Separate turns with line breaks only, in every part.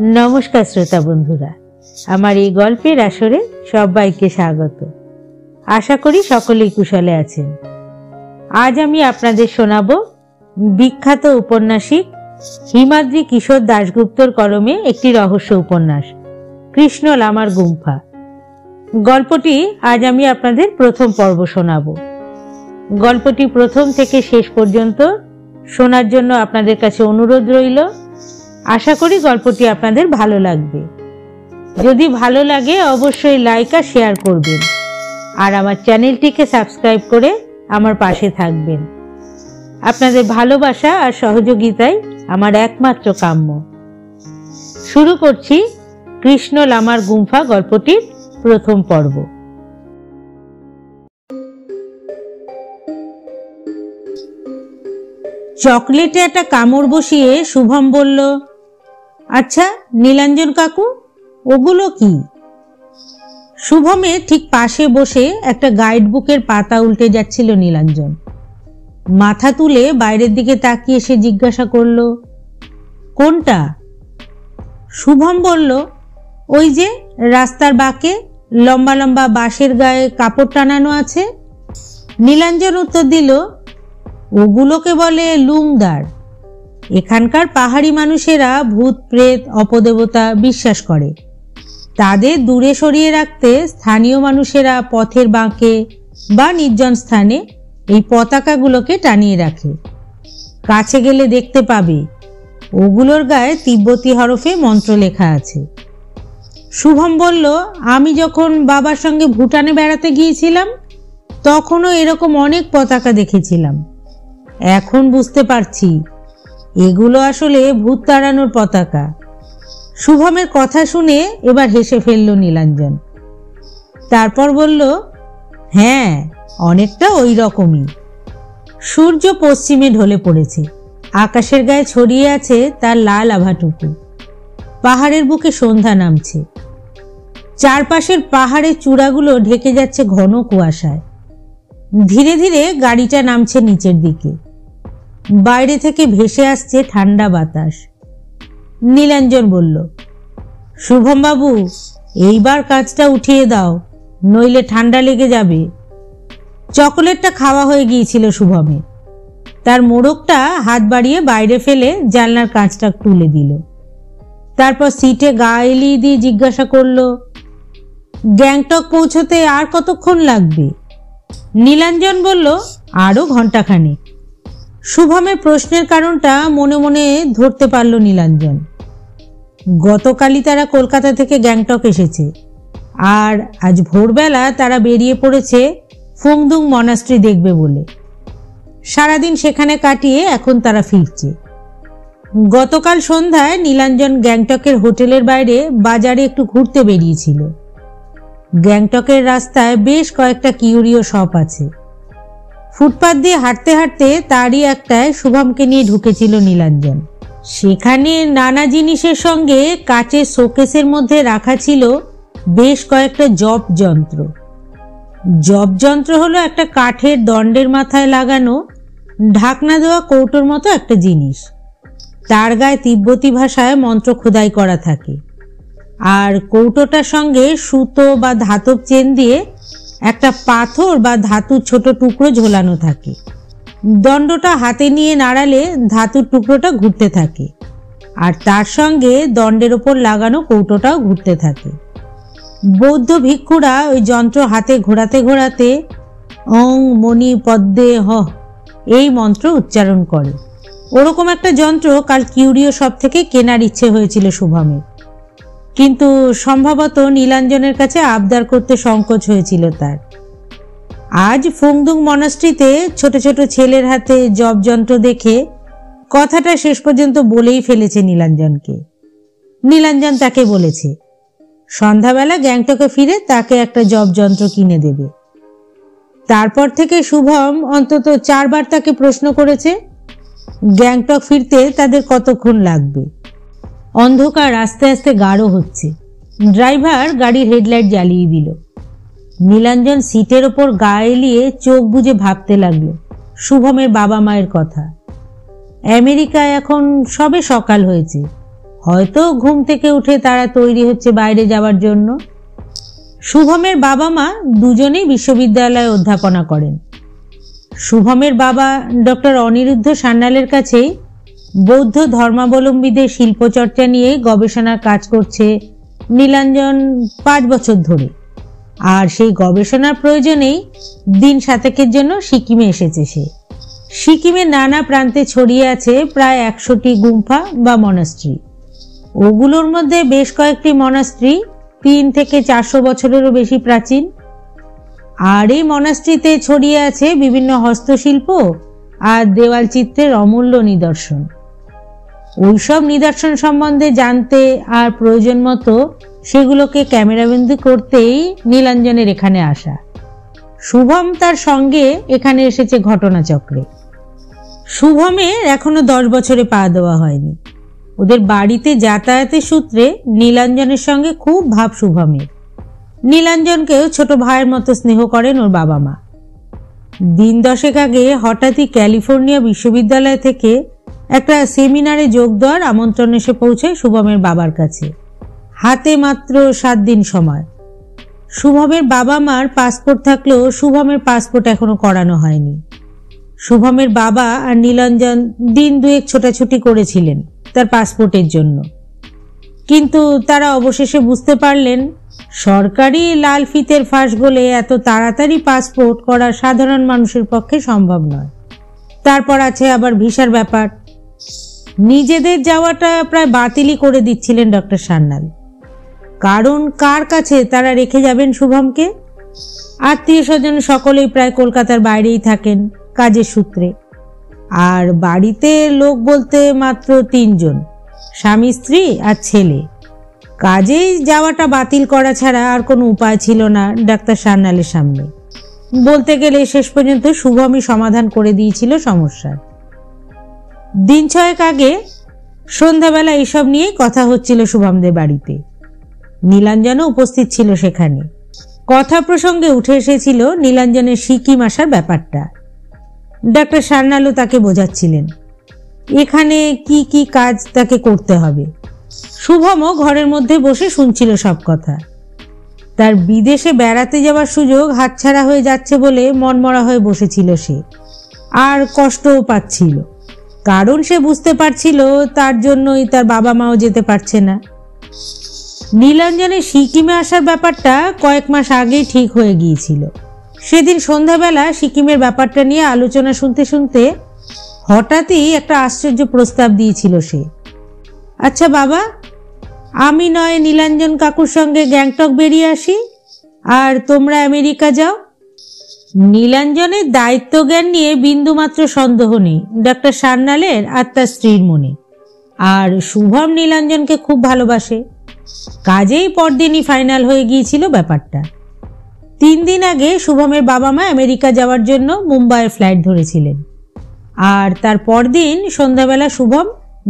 নমস্কার শ্রোতা বন্ধুরা, আমার এই গল্পের আসরে সবাইকে স্বাগত। আশা করি সকলেই কুশলে আছেন। আজ আমি আপনাদের শোনাবো বিখ্যাত উপন্যাসিক হিমাদ্রি কিশোর দাশগুপ্তর কলমে একটি রহস্য উপন্যাস কৃষ্ণ লামার গুম্ফা। গল্পটি আজ আমি আপনাদের প্রথম পর্ব শোনাবো। গল্পটি প্রথম থেকে শেষ পর্যন্ত শোনার জন্য আপনাদের কাছে অনুরোধ রইল। আশা করি গল্পটি আপনাদের ভালো লাগবে। যদি ভালো লাগে অবশ্যই লাইক আর শেয়ার করবেন, আর আমার চ্যানেলটিকে সাবস্ক্রাইব করে আমার পাশে থাকবেন। আপনাদের ভালোবাসা আর সহযোগিতাই আমার একমাত্র কাম্য। শুরু করছি কৃষ্ণ লামার গুম্ফা গল্পটির প্রথম পর্ব। চকলেটে একটা কামড় বসিয়ে শুভম বলল, আচ্ছা নীলাঞ্জন কাকু, ওগুলো কি? শুভমের ঠিক পাশে বসে একটা গাইড বুকের পাতা উল্টে যাচ্ছিল নীলাঞ্জন। মাথা তুলে বাইরের দিকে তাকিয়ে সে জিজ্ঞাসা করল, কোনটা? শুভম বলল, ওই যে রাস্তার বাঁকে লম্বা লম্বা বাঁশের গায়ে কাপড় টানানো আছে। নীলাঞ্জন উত্তর দিল, ওগুলোকে বলে লুংদার। এখানকার পাহাড়ি মানুষেরা ভূত প্রেত অপদেবতা বিশ্বাস করে। তাদের দূরে সরিয়ে রাখতে স্থানীয় মানুষেরা পথের বাঁকে বা নির্জন স্থানে এই পতাকাগুলোকে টানিয়ে রাখে। কাছে গেলে দেখতে পাবে ওগুলোর গায়ে তিব্বতী হরফে মন্ত্র লেখা আছে। শুভম বলল, আমি যখন বাবার সঙ্গে ভুটানে বেড়াতে গিয়েছিলাম তখনও এরকম অনেক পতাকা দেখেছিলাম। এখন বুঝতে পারছি এগুলো আসলে ভূত তাড়ানোর পতাকা। শুভমের কথা শুনে এবার হেসে ফেলল নীলাঞ্জন। তারপর বলল, হ্যাঁ, অনেকটা ওই রকমই। সূর্য পশ্চিমে ঢলে পড়েছে, আকাশের গায়ে ছড়িয়ে আছে তার লাল আভাটুকু। পাহাড়ের বুকে সন্ধ্যা নামছে। চারপাশের পাহাড়ের চূড়াগুলো ঢেকে যাচ্ছে ঘন কুয়াশায়। ধীরে ধীরে গাড়িটা নামছে নিচের দিকে। বাইরে থেকে ভেসে আসছে ঠান্ডা বাতাস। নীলাঞ্জন বলল, শুভম বাবু, এইবার কাজটা উঠিয়ে দাও, নইলে ঠান্ডা লেগে যাবে। চকোলেটটা খাওয়া হয়ে গিয়েছিল শুভমের। তার মোড়কটা হাত বাড়িয়ে বাইরে ফেলে জানলার কাঁচটা তুলে দিল। তারপর সিটে গা এলিয়ে দিয়ে জিজ্ঞাসা করল, গ্যাংটক পৌঁছতে আর কতক্ষণ লাগবে? নীলাঞ্জন বলল, আরো ঘন্টাখানেক। শুভমের প্রশ্নের কারণটা মনে মনে ধরতে পারল নীলাঞ্জন। গতকালই তারা কলকাতা থেকে গ্যাংটক এসেছে, আর আজ ভোরবেলা তারা বেরিয়ে পড়েছে ফুংদুং মনাস্ট্রি দেখবে বলে। সারাদিন সেখানে কাটিয়ে এখন তারা ফিরছে। গতকাল সন্ধ্যায় নীলাঞ্জন গ্যাংটকের হোটেলের বাইরে বাজারে একটু ঘুরতে বেরিয়েছিল। গ্যাংটকের রাস্তায় বেশ কয়েকটা কিউরিও শপ আছে। ফুটপাত দিয়ে হাঁটতে হাঁটতে তারই একটায় শুভমকে নিয়ে ঢুকেছিল নীলাঞ্জন। সেখানে নানা জিনিসের সঙ্গে কাচের শোকেসের মধ্যে রাখা ছিল বেশ কয়েকটা জপ যন্ত্র। জপ যন্ত্র হলো একটা কাঠের দণ্ডের মাথায় লাগানো ঢাকনা দেওয়া কৌটোর মতো একটা জিনিস। তার গায়ে তিব্বতী ভাষায় মন্ত্র খোদাই করা থাকে, আর কৌটোটার সঙ্গে সুতো বা ধাতব চেন দিয়ে একটা পাথর বা ধাতুর ছোট টুকরো ঝোলানো থাকে। দণ্ডটা হাতে নিয়ে নাড়ালে ধাতুর টুকরোটা ঘুরতে থাকে, আর তার সঙ্গে দণ্ডের ওপর লাগানো কৌটোটাও ঘুরতে থাকে। বৌদ্ধ ভিক্ষুরা ওই যন্ত্র হাতে ঘোরাতে ঘোরাতে ওং মণি পদ্মে হ এই মন্ত্র উচ্চারণ করে। ওরকম একটা যন্ত্র কাল কিউরিও শপ থেকে কেনার ইচ্ছে হয়েছিল শুভমের, কিন্তু সম্ভবত নীলাঞ্জনের কাছে আবদার করতে সংকোচ হয়েছিল তার। আজ ফুংদুং মনাস্ট্রিতে ছোট ছোট ছেলের হাতে জপ যন্ত্র দেখে কথাটা শেষ পর্যন্ত বলেই ফেলেছে নীলাঞ্জনকে। নীলাঞ্জন তাকে বলেছে সন্ধ্যাবেলা গ্যাংটকে ফিরে তাকে একটা জপ যন্ত্র কিনে দেবে। তারপর থেকে শুভম অন্তত 4 বার তাকে প্রশ্ন করেছে গ্যাংটক ফিরতে তাদের কতক্ষণ লাগবে। অন্ধকার আস্তে আস্তে গাঢ় হচ্ছে। ড্রাইভার গাড়ির হেডলাইট জ্বালিয়ে দিল। নীলাঞ্জন সিটের ওপর গা এলিয়ে চোখ বুজে ভাবতে লাগলো শুভমের বাবা মায়ের কথা। আমেরিকায় এখন সবে সকাল হয়েছে, হয়তো ঘুম থেকে উঠে তারা তৈরি হচ্ছে বাইরে যাওয়ার জন্য। শুভমের বাবা মা দুজনেই বিশ্ববিদ্যালয়ে অধ্যাপনা করেন। শুভমের বাবা ডক্টর অনিরুদ্ধ সান্যালের কাছেই বৌদ্ধ ধর্মাবলম্বীদের শিল্পচর্চা নিয়ে গবেষণার কাজ করছে নীলাঞ্জন 5 বছর ধরে। আর সেই গবেষণার প্রয়োজনেই দিন 7 জন্য সিকিমে এসেছে সে। সিকিমের নানা প্রান্তে ছড়িয়ে আছে প্রায় 100টি গুম্ফা বা মনাস্ট্রি। ওগুলোর মধ্যে বেশ কয়েকটি মনাস্ট্রি 3 থেকে 400 বছরেরও বেশি প্রাচীন। আর এই মনাস্ট্রিতে ছড়িয়ে আছে বিভিন্ন হস্তশিল্প আর দেওয়াল চিত্রের অমূল্য নিদর্শন। ওইসব নিদর্শন সম্বন্ধে জানতে আর প্রয়োজন মতো সেগুলোকে ক্যামেরাবন্দি করতেই নীলাঞ্জনের এখানে আসা। শুভম তার সঙ্গে এখানে এসেছে ঘটনাচক্রে। শুভমের এখনো 10 বছরে পা দেওয়া হয়নি। ওদের বাড়িতে যাতায়াতের সূত্রে নীলাঞ্জনের সঙ্গে খুব ভাব শুভমের। নীলাঞ্জনকেও ছোট ভাইয়ের মতো স্নেহ করেন ওর বাবা মা। দিন 10 আগে হঠাৎই ক্যালিফোর্নিয়া বিশ্ববিদ্যালয় থেকে একটা সেমিনারে যোগ দেওয়ার আমন্ত্রণ এসে পৌঁছায় শুভমের বাবার কাছে। হাতে মাত্র 7 দিন সময়। শুভমের বাবা মার পাসপোর্ট থাকলেও শুভমের পাসপোর্ট এখনো করানো হয়নি। শুভমের বাবা আর নীলাঞ্জন দিন 2 ছোটাছুটি করেছিলেন তার পাসপোর্টের জন্য, কিন্তু তারা অবশেষে বুঝতে পারলেন সরকারি লাল ফিতের ফাঁস গলে এত তাড়াতাড়ি পাসপোর্ট করা সাধারণ মানুষের পক্ষে সম্ভব নয়। তারপর আছে আবার ভিসার ব্যাপার। নিজেদের যাওয়াটা প্রায় বাতিলই করে দিচ্ছিলেন ডক্টর সান্যাল। কারণ কার কাছে তারা রেখে যাবেন শুভমকে? আত্মীয় স্বজন সকলেই প্রায় কলকাতার বাইরেই থাকেন কাজের সূত্রে। আর বাড়িতে লোক বলতে মাত্র 3 জন, স্বামী স্ত্রী আর ছেলে। কাজেই যাওয়াটা বাতিল করা ছাড়া আর কোনো উপায় ছিল না ডাক্তার সান্যালের সামনে। বলতে গেলে শেষ পর্যন্ত শুভমই সমাধান করে দিয়েছিল সমস্যার। দিন 6 আগে সন্ধ্যাবেলা এসব নিয়ে কথা হচ্ছিল শুভমদের বাড়িতে। নীলাঞ্জনও উপস্থিত ছিল সেখানে। কথা প্রসঙ্গে উঠে এসেছিল নীলাঞ্জনের সিকিম আসার ব্যাপারটা। ডাক্তার সান্যালও তাকে বোঝাচ্ছিলেন এখানে কি কি কাজ তাকে করতে হবে। শুভমও ঘরের মধ্যে বসে শুনছিল সব কথা। তার বিদেশে বেড়াতে যাওয়ার সুযোগ হাতছাড়া হয়ে যাচ্ছে বলে মনমরা হয়ে বসেছিল সে, আর কষ্টও পাচ্ছিল। কারণ সে বুঝতে পারছিল তার জন্যই তার বাবা মাও যেতে পারছে না। নীলাঞ্জনের সিকিমে আসার ব্যাপারটা কয়েক মাস আগেই ঠিক হয়ে গিয়েছিল। সেদিন সন্ধ্যাবেলা সিকিমের ব্যাপারটা নিয়ে আলোচনা শুনতে শুনতে হঠাৎই একটা আশ্চর্য প্রস্তাব দিয়েছিল সে। আচ্ছা বাবা, আমি নয় নীলাঞ্জন কাকুর সঙ্গে গ্যাংটক বেরিয়ে আসি, আর তোমরা আমেরিকা যাও। নীলাঞ্জনের দায়িত্ব জ্ঞান নিয়ে বিন্দুমাত্র সন্দেহ নেই ডাক্তার সান্যালের আর তার স্ত্রীর মনে। আর শুভম নীলাঞ্জনকে খুব ভালোবাসে। কাজেই পরদিনই ফাইনাল হয়ে গিয়েছিল ব্যাপারটা। 3 দিন আগে শুভমের বাবা মা আমেরিকা যাওয়ার জন্য মুম্বাইয়ের ফ্লাইট ধরেছিলেন। আর তার পরদিন সন্ধ্যাবেলা শুভম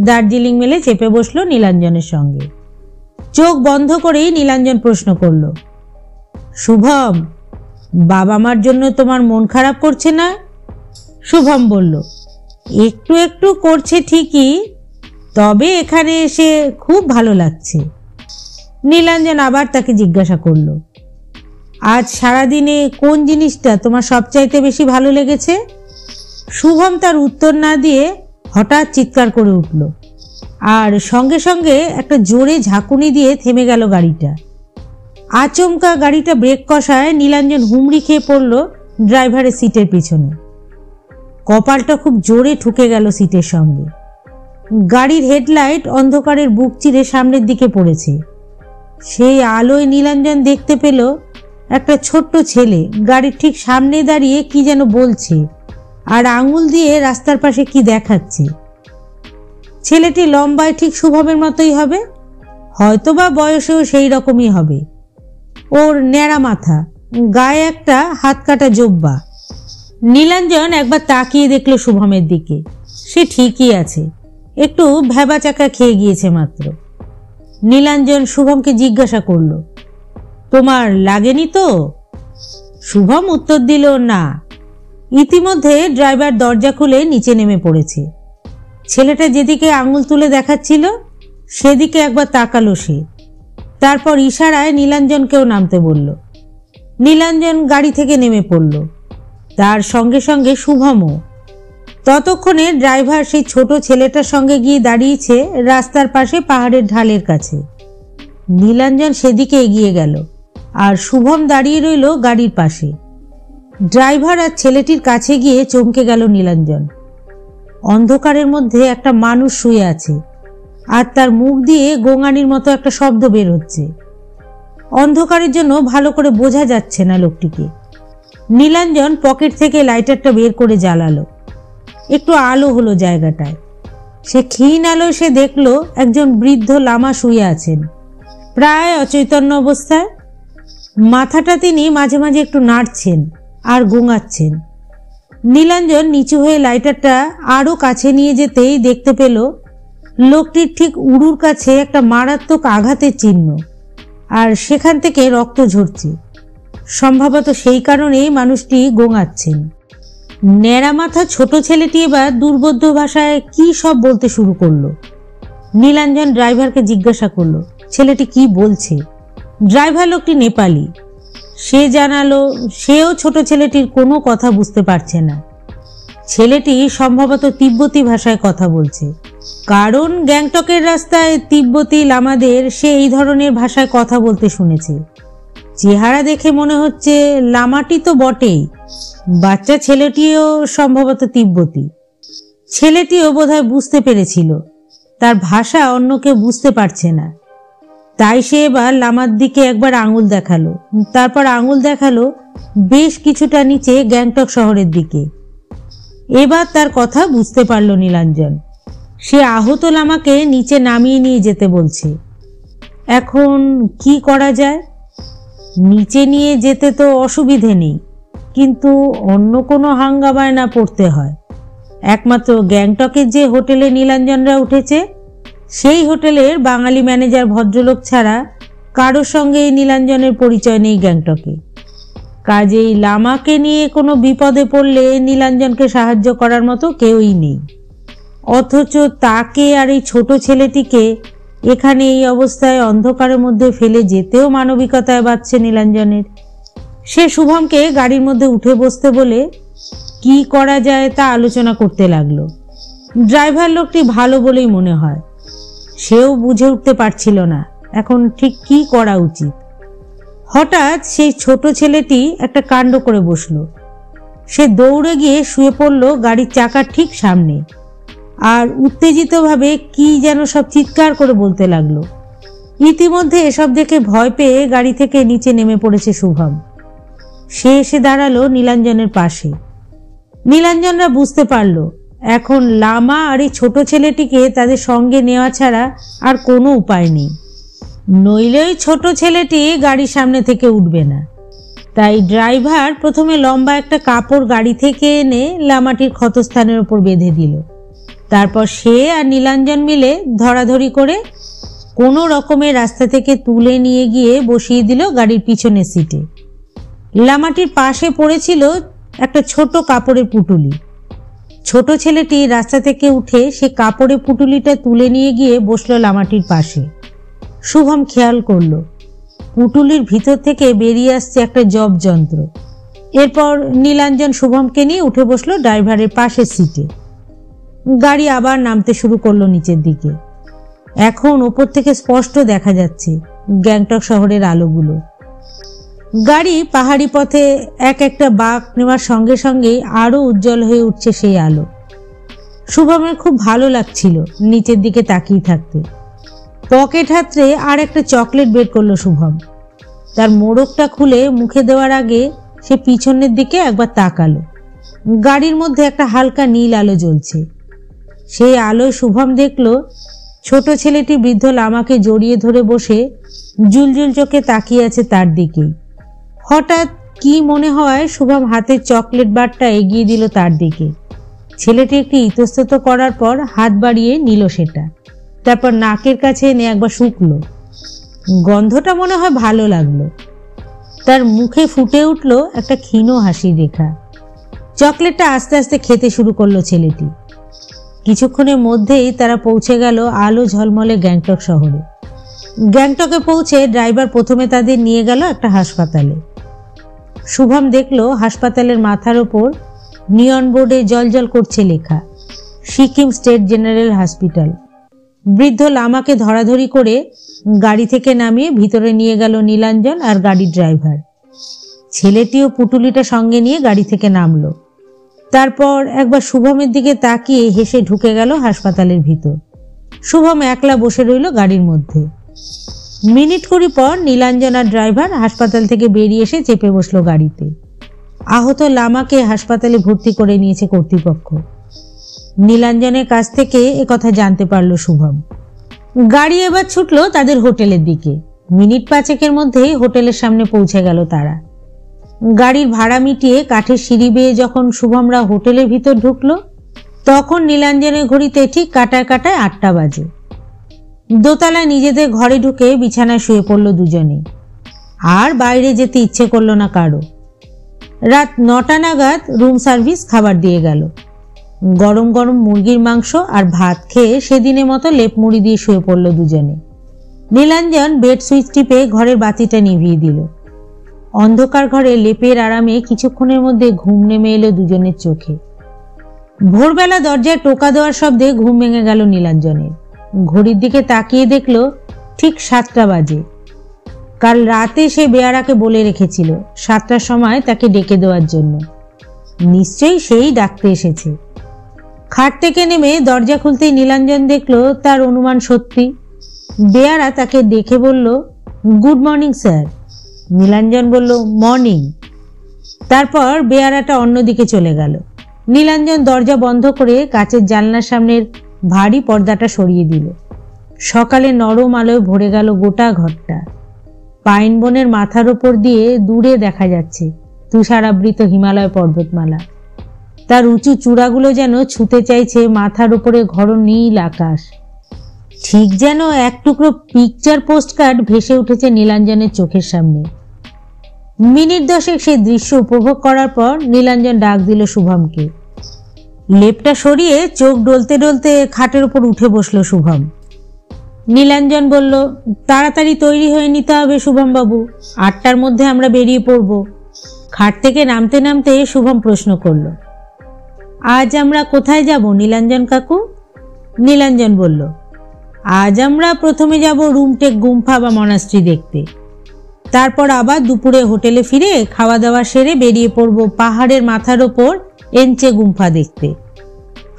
দার্জিলিং মেলে চেপে বসলো নীলাঞ্জনের সঙ্গে। চোখ বন্ধ করেই নীলাঞ্জন প্রশ্ন করল, শুভম, বাবা মার জন্য তোমার মন খারাপ করছে না? শুভম বলল, একটু একটু করছে ঠিকই, তবে এখানে এসে খুব ভালো লাগছে। নীলাঞ্জন আবার তাকে জিজ্ঞাসা করল, আজ সারাদিনে কোন জিনিসটা তোমার সবচাইতে বেশি ভালো লেগেছে? শুভম তার উত্তর না দিয়ে হঠাৎ চিৎকার করে উঠল, আর সঙ্গে সঙ্গে একটা জোরে ঝাঁকুনি দিয়ে থেমে গেল গাড়িটা। আচমকা গাড়িটা ব্রেক কষায় নীলাঞ্জন হুমড়ি খেয়ে পড়ল ড্রাইভারের সিটের পিছনে। কপালটা খুব জোরে ঠুকে গেল সিটের সঙ্গে। গাড়ির হেডলাইট অন্ধকারের বুক চিরে সামনের দিকে পড়েছে। সেই আলোয় নীলাঞ্জন দেখতে পেল একটা ছোট্ট ছেলে গাড়ির ঠিক সামনে দাঁড়িয়ে কি যেন বলছে আর আঙুল দিয়ে রাস্তার পাশে কি দেখাচ্ছে। ছেলেটি লম্বায় ঠিক শুভমের মতোই হবে, হয়তোবা বয়সেও সেই রকমই হবে। ওর ন্যাড়া মাথা, গায়ে একটা হাত কাটা জোব্বা। নীলাঞ্জন একবার তাকিয়ে দেখল শুভমের দিকে। সে ঠিকই আছে, একটু ভ্যাবাচাকা খেয়ে গিয়েছে মাত্র। নীলাঞ্জন শুভমকে জিজ্ঞাসা করল, তোমার লাগেনি তো? শুভম উত্তর দিল, না। ইতিমধ্যে ড্রাইভার দরজা খুলে নিচে নেমে পড়েছে। ছেলেটা যেদিকে আঙুল তুলে দেখাচ্ছিল সেদিকে একবার তাকালো সে। তারপর ইশারায় নীলাঞ্জনকেও নামতে বলল। নীলাঞ্জন গাড়ি থেকে নেমে পড়ল, তার সঙ্গে সঙ্গে শুভমও। ততক্ষণে ড্রাইভার সেই ছোট ছেলেটার সঙ্গে গিয়ে দাঁড়িয়েছে রাস্তার পাশে পাহাড়ের ঢালের কাছে। নীলাঞ্জন সেদিকে এগিয়ে গেল, আর শুভম দাঁড়িয়ে রইল গাড়ির পাশে। ড্রাইভার আর ছেলেটির কাছে গিয়ে চমকে গেল নীলাঞ্জন। অন্ধকারের মধ্যে একটা মানুষ শুয়ে আছে, আর তার মুখ দিয়ে গোঙানির মতো একটা শব্দ বের হচ্ছে। অন্ধকারের জন্য ভালো করে বোঝা যাচ্ছে না লোকটিকে। নীলাঞ্জন পকেট থেকে লাইটারটা বের করে জ্বালালো। একটু আলো হলো জায়গাটায়। সে ক্ষীণ আলোয় সে দেখল একজন বৃদ্ধ লামা শুয়ে আছেন, প্রায় অচৈতন্য অবস্থায়। মাথাটা তিনি মাঝে মাঝে একটু নাড়ছেন আর গোঙাচ্ছেন। নীলাঞ্জন নিচু হয়ে লাইটারটা আরো কাছে নিয়ে যেতেই দেখতে পেল লোকটির ঠিক উড়ুর কাছে একটা মারাত্মক আঘাতের চিহ্ন, আর সেখান থেকে রক্ত ঝরছে। সম্ভবত সেই কারণেই মানুষটি গোঙাচ্ছেন। ন্যাড়া মাথা ছোট ছেলেটি এবার দুর্বোধ্য ভাষায় কি সব বলতে শুরু করলো। নীলাঞ্জন ড্রাইভারকে জিজ্ঞাসা করলো ছেলেটি কি বলছে। ড্রাইভার লোকটি নেপালি। সে জানালো সেও ছোট ছেলেটির কোনো কথা বুঝতে পারছে না। ছেলেটি সম্ভবত তিব্বতী ভাষায় কথা বলছে, কারণ গ্যাংটকের রাস্তায় তিব্বতী লামাদের সে এই ধরনের ভাষায় কথা বলতে শুনেছে। চেহারা দেখে মনে হচ্ছে লামাটি তো বটেই, বাচ্চা ছেলেটিও সম্ভবত তিব্বতী। ছেলেটিও বোধহয় বুঝতে পেরেছিল তার ভাষা অন্য কেউ বুঝতে পারছে না, তাই সে এবার লামার দিকে একবার আঙুল দেখালো, তারপর আঙুল দেখালো বেশ কিছুটা নিচে গ্যাংটক শহরের দিকে। এবার তার কথা বুঝতে পারল নীলাঞ্জন। সে আহত লামাকে নিচে নামিয়ে নিয়ে যেতে বলছে। এখন কি করা যায়? নিচে নিয়ে যেতে তো অসুবিধে নেই, কিন্তু অন্য কোনো হাঙ্গামায় না পড়তে হয়। একমাত্র গ্যাংটকের যে হোটেলে নীলাঞ্জনরা উঠেছে, সেই হোটেলের বাঙালি ম্যানেজার ভদ্রলোক ছাড়া কারোর সঙ্গে নীলাঞ্জনের পরিচয় নেই গ্যাংটকে। কাজেই লামাকে নিয়ে কোনো বিপদে পড়লে নীলাঞ্জনকে সাহায্য করার মতো কেউই নেই। অথচ তাকে আর এই ছোট ছেলেটিকে এখানে এই অবস্থায় অন্ধকারের মধ্যে ফেলে যেতেও মানবিকতায় বাঁচছে নীলাঞ্জনের। সে শুভমকে গাড়ির মধ্যে উঠে বসতে বলে কি করা যায় তা আলোচনা করতে লাগলো। ড্রাইভার লোকটি ভালো বলেই মনে হয়। সেও বুঝে উঠতে পারছিল না এখন ঠিক কি করা উচিত। হঠাৎ সেই ছোট ছেলেটি একটা কাণ্ড করে বসলো। সে দৌড়ে গিয়ে শুয়ে পড়ল গাড়ির চাকার ঠিক সামনে, আর উত্তেজিতভাবে কি যেন সব চিৎকার করে বলতে লাগলো। ইতিমধ্যে এসব দেখে ভয় পেয়ে গাড়ি থেকে নিচে নেমে পড়েছে শুভম। সে এসে দাঁড়ালো নীলাঞ্জনের পাশে। নীলাঞ্জনরা বুঝতে পারল এখন লামা আর এই ছোট ছেলেটিকে তাদের সঙ্গে নেওয়া ছাড়া আর কোনো উপায় নেই, নইলে ওই ছোট ছেলেটি গাড়ির সামনে থেকে উঠবে না। তাই ড্রাইভার প্রথমে লম্বা একটা কাপড় গাড়ি থেকে এনে লামাটির ক্ষতস্থানের ওপর বেঁধে দিল। তারপর সে আর নীলাঞ্জন মিলে ধরাধরি করে কোনো রকমে রাস্তা থেকে তুলে নিয়ে গিয়ে বসিয়ে দিল গাড়ির পিছনের সিটে। লামাটির পাশে পড়েছিল একটা ছোট কাপড়ের পুটুলি। ছোট ছেলেটি রাস্তা থেকে উঠে সে কাপড়ের পুটুলিটা তুলে নিয়ে গিয়ে বসলো লামাটির পাশে। শুভম খেয়াল করলো পুটুলির ভিতর থেকে বেরিয়ে আসছে একটা জব যন্ত্র। এরপর নীলাঞ্জন শুভমকে নিয়ে উঠে বসলো ড্রাইভারের পাশের সিটে। গাড়ি আবার নামতে শুরু করলো নিচের দিকে। এখন ওপর থেকে স্পষ্ট দেখা যাচ্ছে গ্যাংটক শহরের আলোগুলো। গাড়ি পাহাড়ি পথে এক একটা বাঁক নেওয়ার সঙ্গে সঙ্গে আরো উজ্জ্বল হয়ে উঠছে সেই আলো। শুভমের খুব ভালো লাগছিল নিচের দিকে তাকিয়ে থাকতে। পকেট হাতড়ে আর একটা চকলেট বের করলো শুভম। তার মোড়কটা খুলে মুখে দেওয়ার আগে সে পিছনের দিকে একবার তাকালো। গাড়ির মধ্যে একটা হালকা নীল আলো জ্বলছে। সেই আলোয় শুভম দেখলো ছোট ছেলেটি বৃদ্ধ লামাকে জড়িয়ে ধরে বসে জুলজুল চোখে তাকিয়ে আছে তার দিকেই। হঠাৎ কি মনে হয় শুভম হাতের চকলেট বারটা এগিয়ে দিল তার দিকে। ছেলেটি একটি ইতস্তত করার পর হাত বাড়িয়ে নিল সেটা, তারপর নাকের কাছে এনে একবার শুকলো। গন্ধটা মনে হয় ভালো লাগলো। তার মুখে ফুটে উঠল একটা ক্ষীণ হাসির রেখা। চকলেটটা আস্তে আস্তে খেতে শুরু করলো ছেলেটি। কিছুক্ষণের মধ্যেই তারা পৌঁছে গেল আলো ঝলমলে গ্যাংটক শহরে। গ্যাংটকে পৌঁছে ড্রাইভার প্রথমে তাদের নিয়ে গেল একটা হাসপাতালে। শুভম দেখলো হাসপাতালের মাথার ওপর নিয়ন বোর্ডে জলজল করছে লেখা সিকিম স্টেট জেনারেল হসপিটাল। বৃদ্ধ লামাকে ধরাধরি করে গাড়ি থেকে নামিয়ে ভিতরে নিয়ে গেল নীলাঞ্জন আর গাড়ির ড্রাইভার। ছেলেটিও পুটুলিটা সঙ্গে নিয়ে গাড়ি থেকে নামলো। তারপর একবার শুভমের দিকে তাকিয়ে হেসে ঢুকে গেল হাসপাতালের ভিতর। শুভম একলা বসে রইল গাড়ির মধ্যে। মিনিট কুড়ি পর নীলাঞ্জন আর ড্রাইভার হাসপাতাল থেকে বেরিয়ে এসে চেপে বসলো গাড়িতে। আহত লামাকে হাসপাতালে ভর্তি করে নিয়েছে কর্তৃপক্ষ। নীলাঞ্জনের কাছ থেকে একথা জানতে পারল শুভম। গাড়ি এবার ছুটলো তাদের হোটেলের দিকে। মিনিট পাঁচেকের মধ্যেই হোটেলের সামনে পৌঁছে গেল তারা। গাড়ির ভাড়া মিটিয়ে কাঠের সিঁড়ি বেয়ে যখন শুভমরা হোটেলের ভিতর ঢুকলো, তখন নীলাঞ্জনের ঘড়িতে ঠিক কাটায় কাটায় 8টা বাজে। দোতলায় নিজেদের ঘরে ঢুকে বিছানায় শুয়ে পড়ল দুজনে। আর বাইরে যেতে ইচ্ছে করলো না কারো। রাত 9টা নাগাদ রুম সার্ভিস খাবার দিয়ে গেল। গরম গরম মুরগির মাংস আর ভাত খেয়ে সেদিনের মতো লেপ মুড়ি দিয়ে শুয়ে পড়ল দুজনে। নীলাঞ্জন বেড সুইচ টিপে ঘরের বাতিটা নিভিয়ে দিল। অন্ধকার ঘরে লেপের আরামে কিছুক্ষণের মধ্যে ঘুম নেমে এলো দুজনের চোখে। ভোরবেলা দরজায় টোকা দেওয়ার শব্দে ঘুম ভেঙে গেল নীলাঞ্জনের। ঘড়ির দিকে তাকিয়ে দেখল ঠিক 7টা বাজে। কাল রাতে সে বেয়ারাকে বলে রেখেছিল 7টার সময় তাকে ডেকে দেওয়ার জন্য। নিশ্চয়ই সেই ডাকতে এসেছে। খাট থেকে নেমে দরজা খুলতেই নীলাঞ্জন দেখল তার অনুমান সত্যি। বেয়ারা তাকে দেখে বলল, গুড মর্নিং স্যার। নীলাঞ্জন বলল, মর্নিং। তারপর বেয়ারাটা অন্যদিকে চলে গেল। নীলাঞ্জন দরজা বন্ধ করে কাচের জানলার সামনের ভারী পর্দাটা সরিয়ে দিল। সকালে নরম আলোয় ভরে গেল গোটা ঘরটা। পাইন বনের মাথার ওপর দিয়ে দূরে দেখা যাচ্ছে তুষারাবৃত হিমালয় পর্বতমালা। তার উঁচু চূড়াগুলো যেন ছুঁতে চাইছে মাথার উপরে ঘন নীল আকাশ। ঠিক যেন এক টুকরো পিকচার পোস্টকার্ড ভেসে উঠেছে নীলাঞ্জনের চোখের সামনে। মিনিট 10 সেই দৃশ্য উপভোগ করার পর নীলাঞ্জন ডাক দিল শুভমকে। লেপটা সরিয়ে চোখ ডলতে ডলতে খাটের উপর উঠে বসলো শুভম। নীলাঞ্জন বলল, তাড়াতাড়ি তৈরি হয়ে নিতে হবে শুভম বাবু, 8টার মধ্যে আমরা বেরিয়ে পড়ব। খাট থেকে নামতে নামতে শুভম প্রশ্ন করল, আজ আমরা কোথায় যাব নীলাঞ্জন কাকু? নীলাঞ্জন বলল, আজ আমরা প্রথমে যাব রুমটেক গুম্ফা বা মনাস্ট্রি দেখতে। তারপর আবার দুপুরে হোটেলে ফিরে খাওয়া দাওয়া সেরে বেরিয়ে পড়ব পাহাড়ের মাথার ওপর এনচে গুম্ফা দেখতে।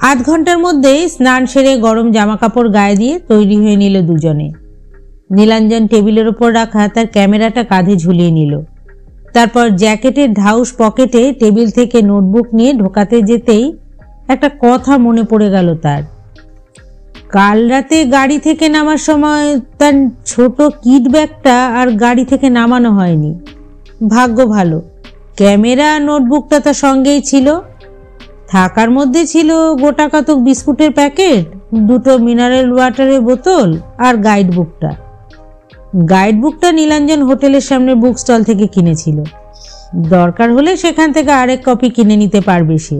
8 ঘন্টার মধ্যেই স্নান সেরে গরম জামা কাপড় গায়ে দিয়ে তৈরি হয়ে নিল দুজনে। নীলাঞ্জন টেবিলের ওপর রাখা তার ক্যামেরাটা কাঁধে ঝুলিয়ে নিল। তারপর জ্যাকেটের ঢাউস পকেটে টেবিল থেকে নোটবুক নিয়ে ঢোকাতে যেতেই একটা কথা মনে পড়ে গেল তার। কাল রাতে গাড়ি থেকে নামার সময় তার ছোট কিট ব্যাগটা আর গাড়ি থেকে নামানো হয়নি। ভাগ্য ভালো, ক্যামেরা নোটবুকটা তার সঙ্গেই ছিল। থাকার মধ্যে ছিল গোটা কতক বিস্কুটের প্যাকেট, 2টো মিনারেল ওয়াটারের বোতল আর গাইডবুকটা নীলাঞ্জন হোটেলের সামনে বুক স্টল থেকে কিনেছিল। দরকার হলে সেখান থেকে আরেক কপি কিনে নিতে পারবে সে।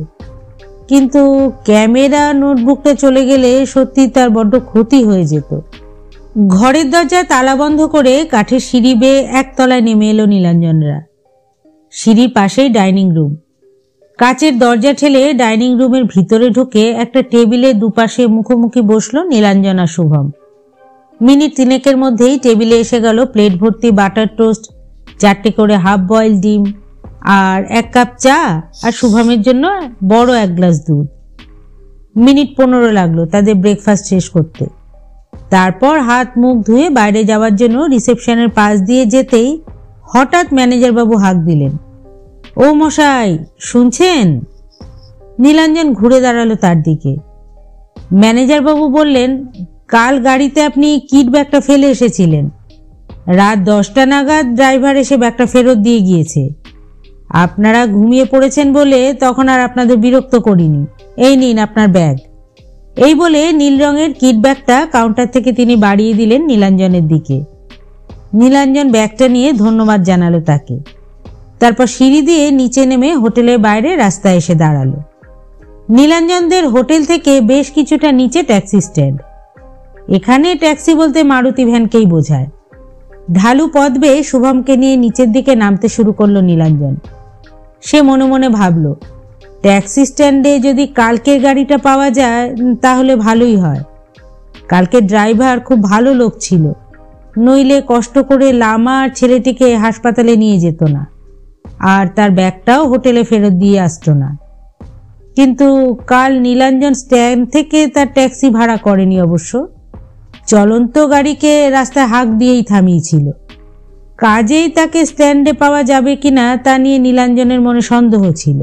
কিন্তু ক্যামেরা নোটবুকটা চলে গেলে সত্যি তার বড্ড ক্ষতি হয়ে যেত। ঘরের দরজায় তালা বন্ধ করে কাঠের সিঁড়ি বেয়ে 1 তলায় নেমে এলো নীলাঞ্জনরা। সিঁড়ির পাশেই ডাইনিং রুম। কাচের দরজা ঠেলে ডাইনিং রুমের ভিতরে ঢুকে একটা টেবিলে দুপাশে মুখোমুখি বসলো নীলাঞ্জন আর শুভম। মিনিট 3 মধ্যেই টেবিলে এসে গেল প্লেট ভর্তি বাটার টোস্ট, 4টে করে হাফ বয়েল ডিম আর 1 কাপ চা, আর শুভমের জন্য বড় 1 গ্লাস দুধ। মিনিট 15 লাগলো তাদের ব্রেকফাস্ট শেষ করতে। তারপর হাত মুখ ধুয়ে বাইরে যাওয়ার জন্য রিসেপশনের পাশ দিয়ে যেতেই হঠাৎ ম্যানেজার বাবু হাঁক দিলেন, ও মশাই শুনছেন? নীলাঞ্জন ঘুরে দাঁড়ালো তার দিকে। ম্যানেজার বাবু বললেন, কাল গাড়িতে আপনি কিট ব্যাগটা ফেলে এসেছিলেন। রাত 10টা নাগাদ ড্রাইভার এসে ব্যাগটা ফেরত দিয়ে গিয়েছে। আপনারা ঘুমিয়ে পড়েছেন বলে তখন আর আপনাদের বিরক্ত করিনি। এই নিন আপনার ব্যাগ। এই বলে নীল রঙের কিট ব্যাগটা কাউন্টার থেকে তিনি বাড়িয়ে দিলেন নীলাঞ্জনের দিকে। নীলাঞ্জন ব্যাগটা নিয়ে ধন্যবাদ জানালো তাকে। তারপর সিঁড়ি দিয়ে নিচে নেমে হোটেলের বাইরে রাস্তায় এসে দাঁড়ালো। নীলাঞ্জনদের হোটেল থেকে বেশ কিছুটা নিচে ট্যাক্সি স্ট্যান্ড। এখানে ট্যাক্সি বলতে মারুতি ভ্যানকেই বোঝায়। ঢালু পথ বেয়ে শুভমকে নিয়ে নিচের দিকে নামতে শুরু করলো নীলাঞ্জন। সে মনে মনে ভাবল, ট্যাক্সি স্ট্যান্ডে যদি কালকের গাড়িটা পাওয়া যায় তাহলে ভালোই হয়। কালকের ড্রাইভার খুব ভালো লোক ছিল, নইলে কষ্ট করে লামা আর ছেলেটিকে হাসপাতালে নিয়ে যেত না, আর তার ব্যাগটাও হোটেলে ফেরত দিয়ে আসতো না। কিন্তু কাল নীলাঞ্জন স্ট্যান্ড থেকে তার ট্যাক্সি ভাড়া করেনি অবশ্য, চলন্ত গাড়িকে রাস্তায় হাঁক দিয়েই থামিয়েছিল। কাজেই তাকে স্ট্যান্ডে পাওয়া যাবে কিনা তা নিয়ে নীলাঞ্জনের মনে সন্দেহ ছিল।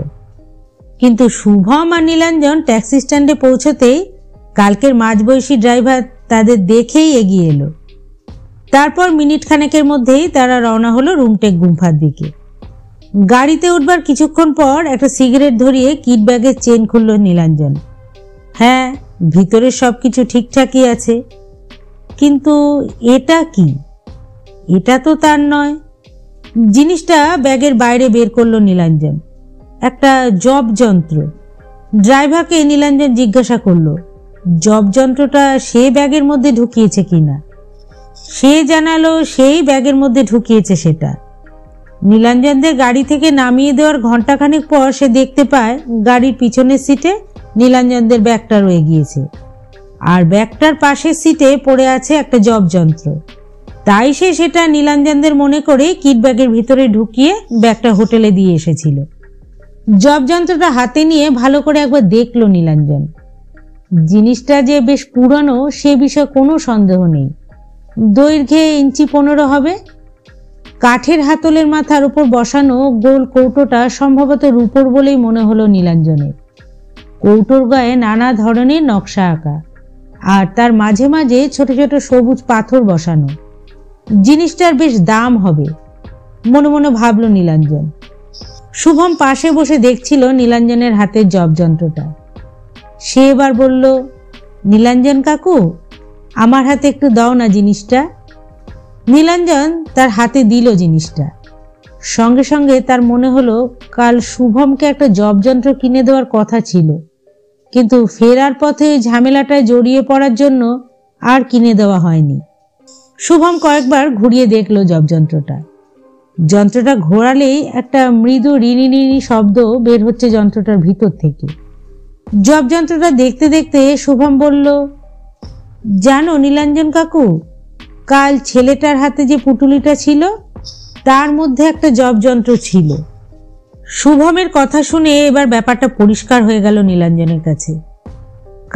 কিন্তু শুভম আর নীলাঞ্জন ট্যাক্সি স্ট্যান্ডে পৌঁছতেই কালকের মাঝবয়সী ড্রাইভার তাদের দেখেই এগিয়ে এলো। তারপর মিনিট খানেকের মধ্যেই তারা রওনা হলো রুমটেক গুম্ফার দিকে। গাড়িতে উঠবার কিছুক্ষণ পর একটা সিগারেট ধরিয়ে কিট ব্যাগের চেন খুলল নীলাঞ্জন। হ্যাঁ, ভিতরে সবকিছু ঠিকঠাকই আছে, কিন্তু এটা কি? এটা তো তার নয়। জিনিসটা ব্যাগের বাইরে বের করলো নীলাঞ্জন, একটা জব যন্ত্র। ড্রাইভারকে নীলাঞ্জন জিজ্ঞাসা করলো জব যন্ত্রটা সে ব্যাগের মধ্যে ঢুকিয়েছে কিনা। সে জানালো সেই ব্যাগের মধ্যে ঢুকিয়েছে সেটা। নীলাঞ্জনদের গাড়ি থেকে নামিয়ে দেওয়ার ঘন্টাখানেক পর সে দেখতে পায় গাড়ির পিছনের সিটে নীলাঞ্জনদের ব্যাগটা রয়ে গিয়েছে, আর ব্যাগটার পাশের সিটে পড়ে আছে একটা জব যন্ত্র। তাই সে সেটা নীলাঞ্জনদের মনে করে কিট ব্যাগের ভিতরে ঢুকিয়ে ব্যাগটা হোটেলে দিয়ে এসেছিল। জব যন্ত্রটা হাতে নিয়ে ভালো করে একবার দেখলো নীলাঞ্জন। জিনিসটা যে বেশ পুরনো সে বিষয়ে কোনো সন্দেহ নেই। দৈর্ঘ্যে ইঞ্চি 15 হবে। কাঠের হাতলের মাথার উপর বসানো গোল কৌটোটা সম্ভবত রূপোর বলেই মনে হলো নীলাঞ্জনের। কৌটোর গায়ে নানা ধরনের নকশা আঁকা, আর তার মাঝে মাঝে ছোট ছোট সবুজ পাথর বসানো। জিনিসটার বেশ দাম হবে মনে মনে ভাবল নীলাঞ্জন। শুভম পাশে বসে দেখছিল নীলাঞ্জনের হাতের জব যন্ত্রটা। সে এবার বলল, নীলাঞ্জন কাকু, আমার হাতে একটু দাও না জিনিসটা। নীলাঞ্জন তার হাতে দিল জিনিসটা। সঙ্গে সঙ্গে তার মনে হলো কাল শুভমকে একটা জব যন্ত্র কিনে দেওয়ার কথা ছিল, কিন্তু ফেরার পথে ঝামেলাটায় জড়িয়ে পড়ার জন্য আর কিনে দেওয়া হয়নি। শুভম কয়েকবার ঘুরিয়ে দেখলো জব যন্ত্রটা। যন্ত্রটা ঘোরালেই একটা মৃদু রিনি রিনি শব্দ বের হচ্ছে যন্ত্রটার ভিতর থেকে। জব যন্ত্রটা দেখতে দেখতে শুভম বলল, জানো নীলাঞ্জন কাকু, কাল ছেলেটার হাতে যে পুটুলিটা ছিল তার মধ্যে একটা জব যন্ত্র ছিল। শুভমের কথা শুনে এবার ব্যাপারটা পরিষ্কার হয়ে গেল নীলাঞ্জনের কাছে।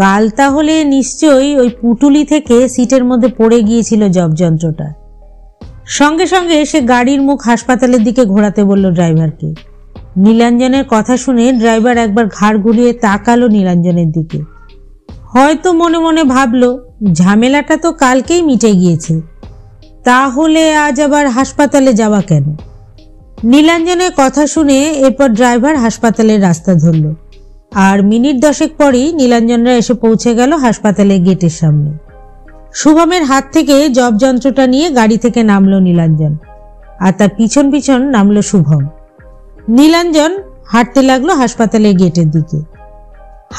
কাল তাহলে নিশ্চয়ই ওই পুটুলি থেকে সিটের মধ্যে পড়ে গিয়েছিল জব যন্ত্রটা। সঙ্গে সঙ্গে সে গাড়ির মুখ হাসপাতালের দিকে ঘোরাতে বলল ড্রাইভারকে। নীলাঞ্জনের কথা শুনে ড্রাইভার একবার ঘাড় ঘুরিয়ে তাকালো নীলাঞ্জনের দিকে। হয়তো মনে মনে ভাবলো, ঝামেলাটা তো কালকেই মিটে গিয়েছে, তাহলে আজ আবার হাসপাতালে যাওয়া কেন? নীলাঞ্জনের কথা শুনে এরপর ড্রাইভার হাসপাতালের রাস্তা ধরল, আর মিনিট 10 পরই নীলাঞ্জনরা এসে পৌঁছে গেল হাসপাতালের গেটের সামনে। শুভমের হাত থেকে জব যন্ত্রটা নিয়ে গাড়ি থেকে নামলো নীলাঞ্জন, আর তার পিছন পিছন নামলো শুভম। নীলাঞ্জন হাঁটতে লাগলো হাসপাতালের গেটের দিকে।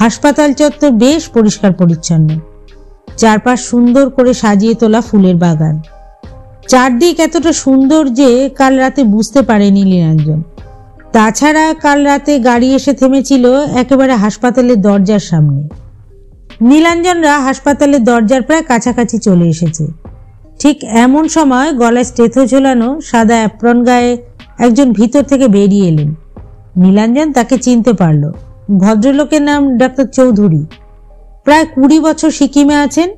হাসপাতাল চত্বর বেশ পরিষ্কার পরিচ্ছন্ন, চারপাশ সুন্দর করে সাজিয়ে তোলা ফুলের বাগান। চারদিক এতটা সুন্দর যে কাল রাতে বুঝতে পারেনি নীলাঞ্জন। তাছাড়া কাল রাতে গাড়ি এসে থেমেছিল একেবারে হাসপাতালের দরজার সামনে। নীলাঞ্জনরা হাসপাতালের দরজার প্রায় কাছাকাছি চলে এসেছে। ঠিক এমন সময় গলায় স্টেথো ঝোলানো সাদা অ্যাপ্রন গায়ে একজন ভিতর থেকে বেরিয়ে এলেন। নীলাঞ্জন তাকে চিনতে পারল। ভদ্রলোকের নাম ডাক্তার চৌধুরী। প্রায় 20 বছর সিকিমে আছেন।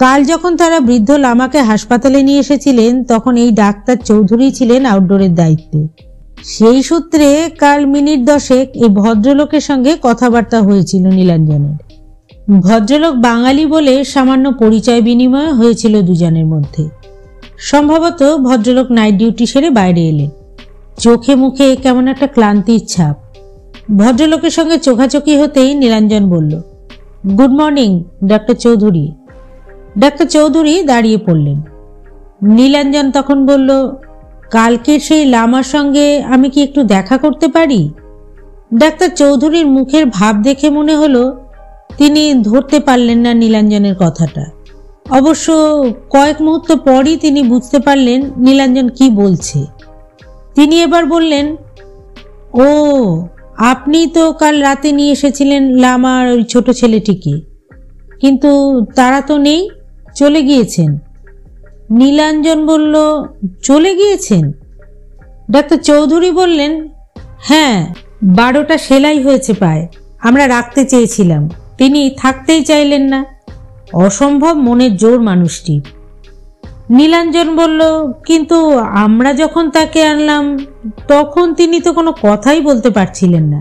কাল যখন তারা বৃদ্ধ লামাকে হাসপাতালে নিয়ে এসেছিলেন তখন এই ডাক্তার চৌধুরী ছিলেন আউটডোরের দায়িত্বে। সেই সূত্রে কাল মিনিট 10 এই ভদ্রলোকের সঙ্গে কথাবার্তা হয়েছিল নীলাঞ্জনের। ভদ্রলোক বাঙালি বলে সামান্য পরিচয় বিনিময় হয়েছিল দুজনের মধ্যে। সম্ভবত ভদ্রলোক নাইট ডিউটি সেরে বাইরে এলেন। চোখে মুখে কেমন একটা ক্লান্তির ছাপ। ভদ্রলোকের সঙ্গে চোখাচোখি হতেই নীলাঞ্জন বলল, good morning doctor Chowdhury. Doctor Chowdhury দাঁড়িয়ে পড়লেন। নীলাঞ্জন তখন বলল, কালকের সেই লামার সঙ্গে আমি কি একটু দেখা করতে পারি? ডাক্তার চৌধুরীর মুখের ভাব দেখে মনে হলো তিনি ধরতে পারলেন না নীলাঞ্জনের কথাটা। অবশ্য কয়েক মুহূর্ত পরই তিনি বুঝতে পারলেন নীলাঞ্জন কি বলছে। তিনি এবার বললেন, ও, আপনি তো কাল রাতে নিয়ে এসেছিলেন লামার ওই ছোট ছেলেটিকে, কিন্তু তারা তো নেই, চলে গিয়েছেন। নীলাঞ্জন বলল, চলে গিয়েছেন? ডাক্তার চৌধুরী বললেন, হ্যাঁ, 12টা সেলাই হয়েছে পায়, আমরা রাখতে চেয়েছিলাম, তিনি থাকতেই চাইলেন না। অসম্ভব মনের জোর মানুষটি। নীলাঞ্জন বলল, কিন্তু আমরা যখন তাকে আনলাম তখন তিনি তো কোনো কথাই বলতে পারছিলেন না,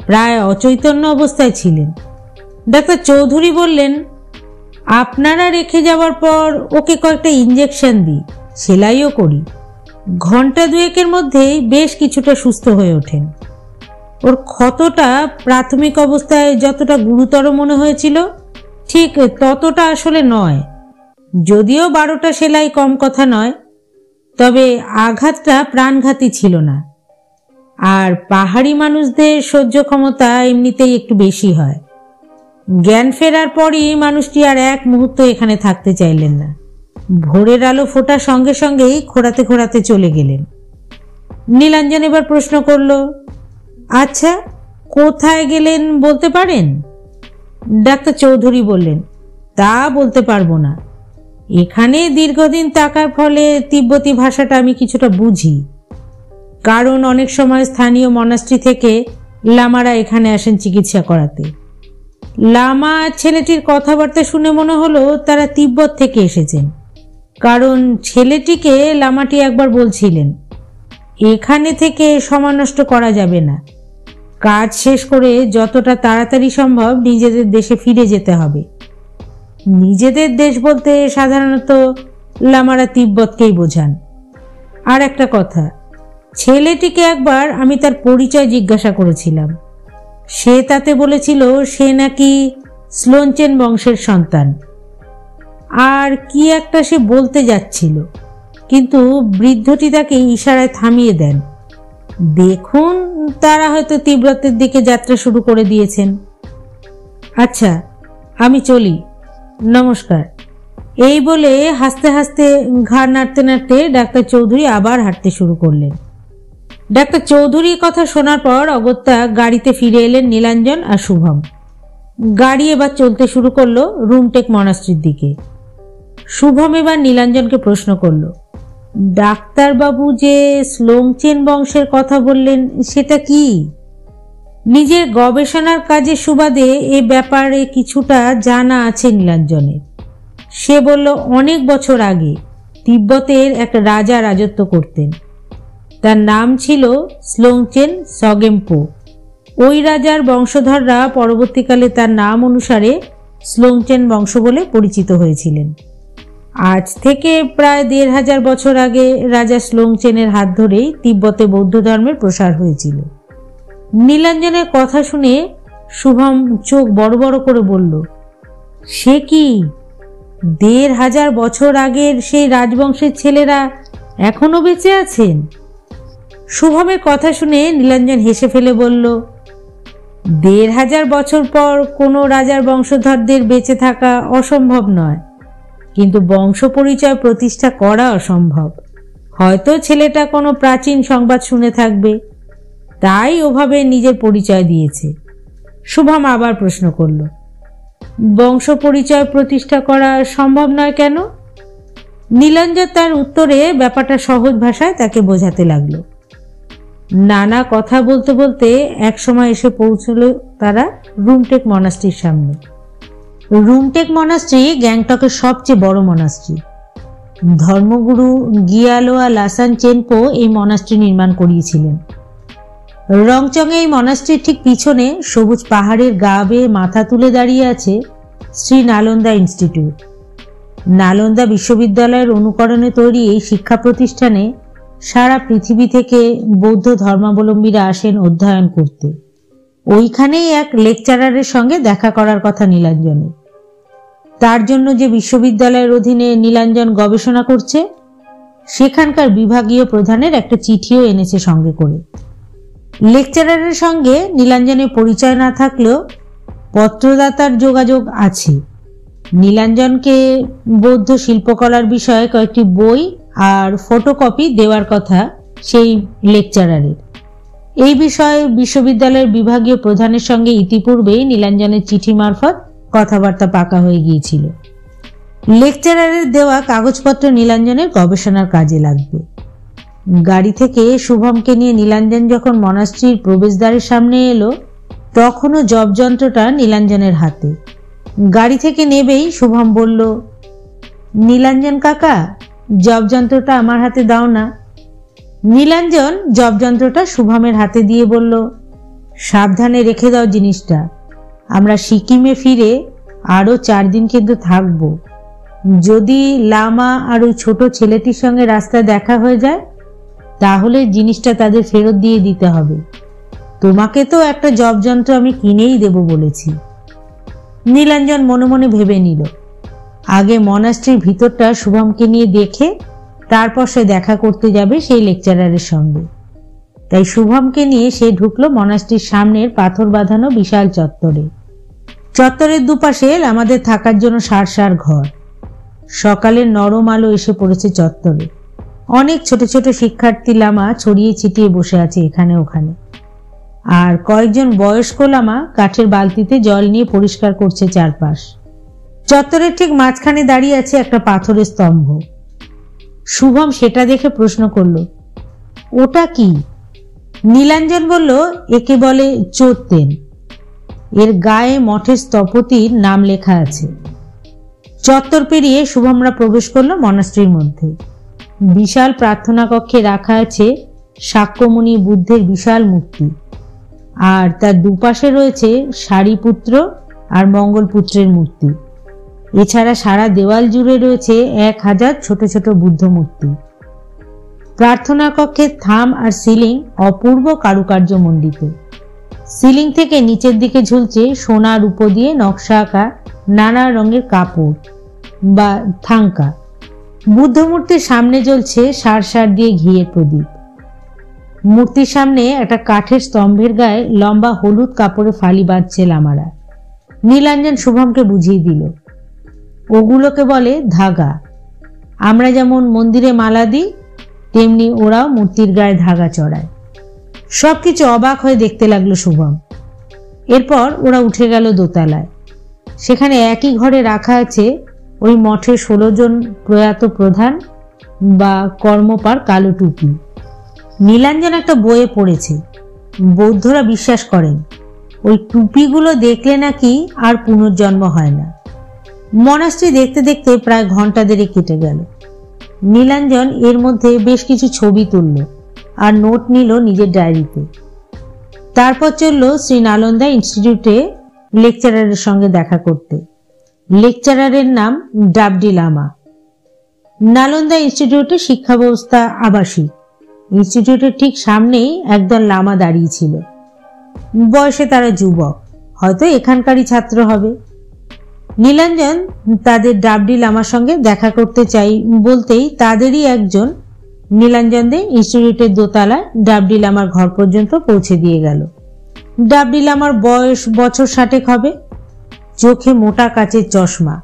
প্রায় অচৈতন্য অবস্থায় ছিলেন। ডাক্তার চৌধুরী বললেন, আপনারা রেখে যাওয়ার পর ওকে কয়েকটা ইঞ্জেকশন দিই, সেলাইও করি। ঘন্টা দুয়েকের মধ্যেই বেশ কিছুটা সুস্থ হয়ে ওঠেন। ওর ক্ষতটা প্রাথমিক অবস্থায় যতটা গুরুতর মনে হয়েছিল ঠিক ততটা আসলে নয়। যদিও 12টা সেলাই কম কথা নয়, তবে আঘাতটা প্রাণঘাতী ছিল না। আর পাহাড়ি মানুষদের সহ্য ক্ষমতা এমনিতেই একটু বেশি হয়। জ্ঞান ফেরার পরই মানুষটি আর এক মুহূর্ত এখানে থাকতে চাইলেন না। ভোরের আলো ফোটার সঙ্গে সঙ্গেই খোঁড়াতে খোঁড়াতে চলে গেলেন। নীলাঞ্জন এবার প্রশ্ন করল, আচ্ছা, কোথায় গেলেন বলতে পারেন? ডাক্তার চৌধুরী বললেন, তা বলতে পারবো না। এখানে দীর্ঘদিন থাকার ফলে তিব্বতী ভাষাটা আমি কিছুটা বুঝি, কারণ অনেক সময় স্থানীয় মনাস্ট্রি থেকে লামারা এখানে আসেন চিকিৎসা করাতে। লামা ছেলেটির কথাবার্তা শুনে মনে হলো তারা তিব্বত থেকে এসেছেন, কারণ ছেলেটিকে লামাটি একবার বলছিলেন, এখানে থেকে সময় নষ্ট করা যাবে না, কাজ শেষ করে যতটা তাড়াতাড়ি সম্ভব নিজেদের দেশে ফিরে যেতে হবে। নিজেদের দেশ বলতে সাধারণত লামারা তিব্বতকেই বোঝান। আর একটা কথা, ছেলেটিকে একবার আমি তার পরিচয় জিজ্ঞাসা করেছিলাম। সে তাতে বলেছিল সে নাকি স্লোনচেন বংশের সন্তান। আর কি একটা সে বলতে যাচ্ছিল, কিন্তু বৃদ্ধটি তাকে ইশারায় থামিয়ে দেন। দেখুন, তারা হয়তো তিব্বতের দিকে যাত্রা শুরু করে দিয়েছেন। আচ্ছা, আমি চলি, নমস্কার। এই বলে হাসতে হাসতে ঘাড় নাড়তে নাড়তে ডাক্তার চৌধুরী আবার হাঁটতে শুরু করলেন। ডাক্তার চৌধুরীর কথা শোনার পর অগত্যা গাড়িতে ফিরে এলেন নীলাঞ্জন আর শুভম। গাড়ি এবার চলতে শুরু করলো রুমটেক মনাস্ট্রির দিকে। শুভম এবার নীলাঞ্জনকে প্রশ্ন করল, ডাক্তারবাবু যে স্লোংচেন বংশের কথা বললেন সেটা কি? নিজের গবেষণার কাজের সুবাদে এ ব্যাপারে কিছুটা জানা আছে নীলাঞ্জনের। সে বলল, অনেক বছর আগে তিব্বতের এক রাজা রাজত্ব করতেন। তার নাম ছিল স্লোংচেন সগেমপো। ওই রাজার বংশধররা পরবর্তীকালে তার নাম অনুসারে স্লোংচেন বংশ বলে পরিচিত হয়েছিলেন। আজ থেকে প্রায় 1500 বছর আগে রাজা স্লোংচেনের হাত ধরেই তিব্বতে বৌদ্ধ ধর্মের প্রসার হয়েছিল। নীলাঞ্জনের কথা শুনে শুভম চোখ বড় বড় করে বলল, সে কি 1500 বছর আগের সেই রাজবংশের ছেলেরা এখনো বেঁচে আছেন? শুভমের কথা শুনে নীলাঞ্জন হেসে ফেলে বলল, 1500 বছর পর কোনো রাজার বংশধরদের বেঁচে থাকা অসম্ভব নয়, কিন্তু বংশ পরিচয় প্রতিষ্ঠা করা অসম্ভব। হয়তো ছেলেটা কোনো প্রাচীন সংবাদ শুনে থাকবে, তাই ওভাবে নিজের পরিচয় দিয়েছে। শুভম আবার প্রশ্ন করল, বংশ পরিচয় প্রতিষ্ঠা করা সম্ভব নয় কেন? নীলাঞ্জন তার উত্তরে ব্যাপারটা সহজ ভাষায় তাকে বোঝাতে লাগলো। নানা কথা বলতে বলতে এক সময় এসে পৌঁছলো তারা রুমটেক মনাস্ট্রির সামনে। রুমটেক মনাস্ট্রি গ্যাংটকের সবচেয়ে বড় মনাস্ট্রি। ধর্মগুরু গিয়ালোয়া লাসান চেনপো এই মনাস্ট্রি নির্মাণ করিয়েছিলেন। রংচঙে এই মনাস্ট্রির ঠিক পিছনে সবুজ পাহাড়ের গা বেয়ে মাথা তুলে দাঁড়িয়ে আছে শ্রী নালন্দা ইনস্টিটিউট। নালন্দা বিশ্ববিদ্যালয়ের অনুকরণে তৈরি এই শিক্ষা প্রতিষ্ঠানে সারা পৃথিবী থেকে বৌদ্ধ ধর্মাবলম্বীরা আসেন অধ্যয়ন করতে। ওইখানেই এক লেকচারারের সঙ্গে দেখা করার কথা নীলাঞ্জনের। তার জন্য যে বিশ্ববিদ্যালয়ের অধীনে নীলাঞ্জন গবেষণা করছে, সেখানকার বিভাগীয় প্রধানের একটা চিঠিও এনেছে সঙ্গে করে। লেকচারারের সঙ্গে নীলাঞ্জনের পরিচয় না থাকলেও পত্রদাতার যোগাযোগ আছে। নীলাঞ্জনকে বৌদ্ধ শিল্পকলার বিষয়ে কয়েকটি বই আর ফটোকপি দেওয়ার কথা সেই লেকচারারের। এই বিষয়ে বিশ্ববিদ্যালয়ের বিভাগীয় প্রধানের সঙ্গে ইতিপূর্বেই নীলাঞ্জনের চিঠি মারফত কথাবার্তা পাকা হয়ে গিয়েছিল। লেকচারারের দেওয়া কাগজপত্র নীলাঞ্জনের গবেষণার কাজে লাগবে। গাড়ি থেকে শুভমকে নিয়ে নীলাঞ্জন যখন মনাস্ট্রির প্রবেশদ্বারের সামনে এলো, তখনও জবযন্ত্রটা নীলাঞ্জনের হাতে। গাড়ি থেকে নেবেই শুভম বলল, নীলাঞ্জন কাকা, জবযন্ত্রটা আমার হাতে দাও না। নীলাঞ্জন জবযন্ত্রটা শুভমের হাতে দিয়ে বলল, সাবধানে রেখে দাও জিনিসটা। আমরা সিকিমে ফিরে আরো 4 দিন কিন্তু থাকবো। যদি লামা আর ওই ছোট ছেলেটির সঙ্গে রাস্তায় দেখা হয়ে যায়, তাহলে জিনিসটা তাদের ফেরত দিয়ে দিতে হবে। তোমাকে তো একটা জবযন্ত্র আমি কিনেই দেব বলেছি। নীলাঞ্জন মনে মনে ভেবে নিল, আগে মনাস্ট্রির ভিতরটা শুভমকে নিয়ে দেখে তারপর সে দেখা করতে যাবে সেই লেকচারারের সঙ্গে। তাই শুভমকে নিয়ে সে ঢুকলো মনাস্ট্রির সামনের পাথর বাঁধানো বিশাল চত্বরে। চত্বরের দুপাশে আমাদের থাকার জন্য সার ঘর। সকালের নরম আলো এসে পড়েছে চত্বরে। অনেক ছোট ছোট শিক্ষার্থী লামা ছড়িয়ে ছিটিয়ে বসে আছে এখানে ওখানে, আর কয়েকজন বয়স্ক লামা কাঠের বালতিতে জল নিয়ে পরিষ্কার করছে চারপাশ। চত্বরের ঠিক মাঝখানে দাঁড়িয়ে আছে একটা পাথরের স্তম্ভ। শুভম সেটা দেখে প্রশ্ন করল, ওটা কি? নীলাঞ্জন বলল, একে বলে চোরতেন। এর গায়ে মঠের স্থপতির নাম লেখা আছে। চত্বর পেরিয়ে শুভমরা প্রবেশ করলো মনাস্ট্রির মধ্যে। বিশাল প্রার্থনা কক্ষে রাখা আছে শাক্যমুনি বুদ্ধের বিশাল মূর্তি, আর তার দুপাশে রয়েছে সারিপুত্র আর মঙ্গলপুত্রের মূর্তি। এছাড়া সারা দেওয়াল জুড়ে রয়েছে 1000 ছোট ছোট বুদ্ধ মূর্তি। প্রার্থনা কক্ষের থাম আর সিলিং অপূর্ব কারুকার্য মণ্ডিত। সিলিং থেকে নিচের দিকে ঝুলছে সোনার রূপো দিয়ে নকশা আঁকা নানা রঙের কাপড় বা থাঙ্কা। বুদ্ধ মূর্তির সামনে জ্বলছে সার দিয়ে ঘিয়ের প্রদীপ। মূর্তির সামনে একটা কাঠের স্তম্ভের গায়ে লম্বা হলুদ কাপড়ে ফালি বাঁধছে লামারা। নীলাঞ্জন শুভমকে বুঝিয়ে দিল, ওগুলোকে বলে ধাগা। আমরা যেমন মন্দিরে মালা দিই, তেমনি ওরাও মূর্তির গায়ে ধাগা চড়ায়। সবকিছু অবাক হয়ে দেখতে লাগলো শুভম। এরপর ওরা উঠে গেল দোতলায়। সেখানে একই ঘরে রাখা আছে ওই মঠের 16 জন প্রয়াত প্রধান বা কর্মপার কালো টুপি। নীলাঞ্জন একটা বইয়ে পড়েছে, বৌদ্ধরা বিশ্বাস করেন ওই টুপিগুলো দেখলে নাকি আর পুনর্জন্ম হয় না। মনাস্ট্রি দেখতে দেখতে প্রায় ঘন্টা দেড়েক কেটে গেল। নীলাঞ্জন এর মধ্যে বেশ কিছু ছবি তুলল আর নোট নিল নিজের ডায়েরিতে। তারপর চলল শ্রী নালন্দা ইনস্টিটিউটে লেকচারারের সঙ্গে দেখা করতে। লেকচারারের নাম ডাবডি লামা। নালন্দা ইনস্টিটিউটে শিক্ষা ব্যবস্থা আবাসিক। ইনস্টিটিউটের ঠিক সামনেই একদল লামা দাঁড়িয়েছিল। বয়সে তারা যুবক, হয়তো এখানকারই ছাত্র হবে। নীলাঞ্জন তাদের ডাবডি লামার সঙ্গে দেখা করতে চাই বলতেই তাদেরই একজন নীলাঞ্জনদের ইনস্টিটিউটের দোতলায় ডাবডি লামার ঘর পর্যন্ত পৌঁছে দিয়ে গেল। ডাবডি লামার বয়স বছর 60 হবে। চোখে মোটা কাচের চশমা।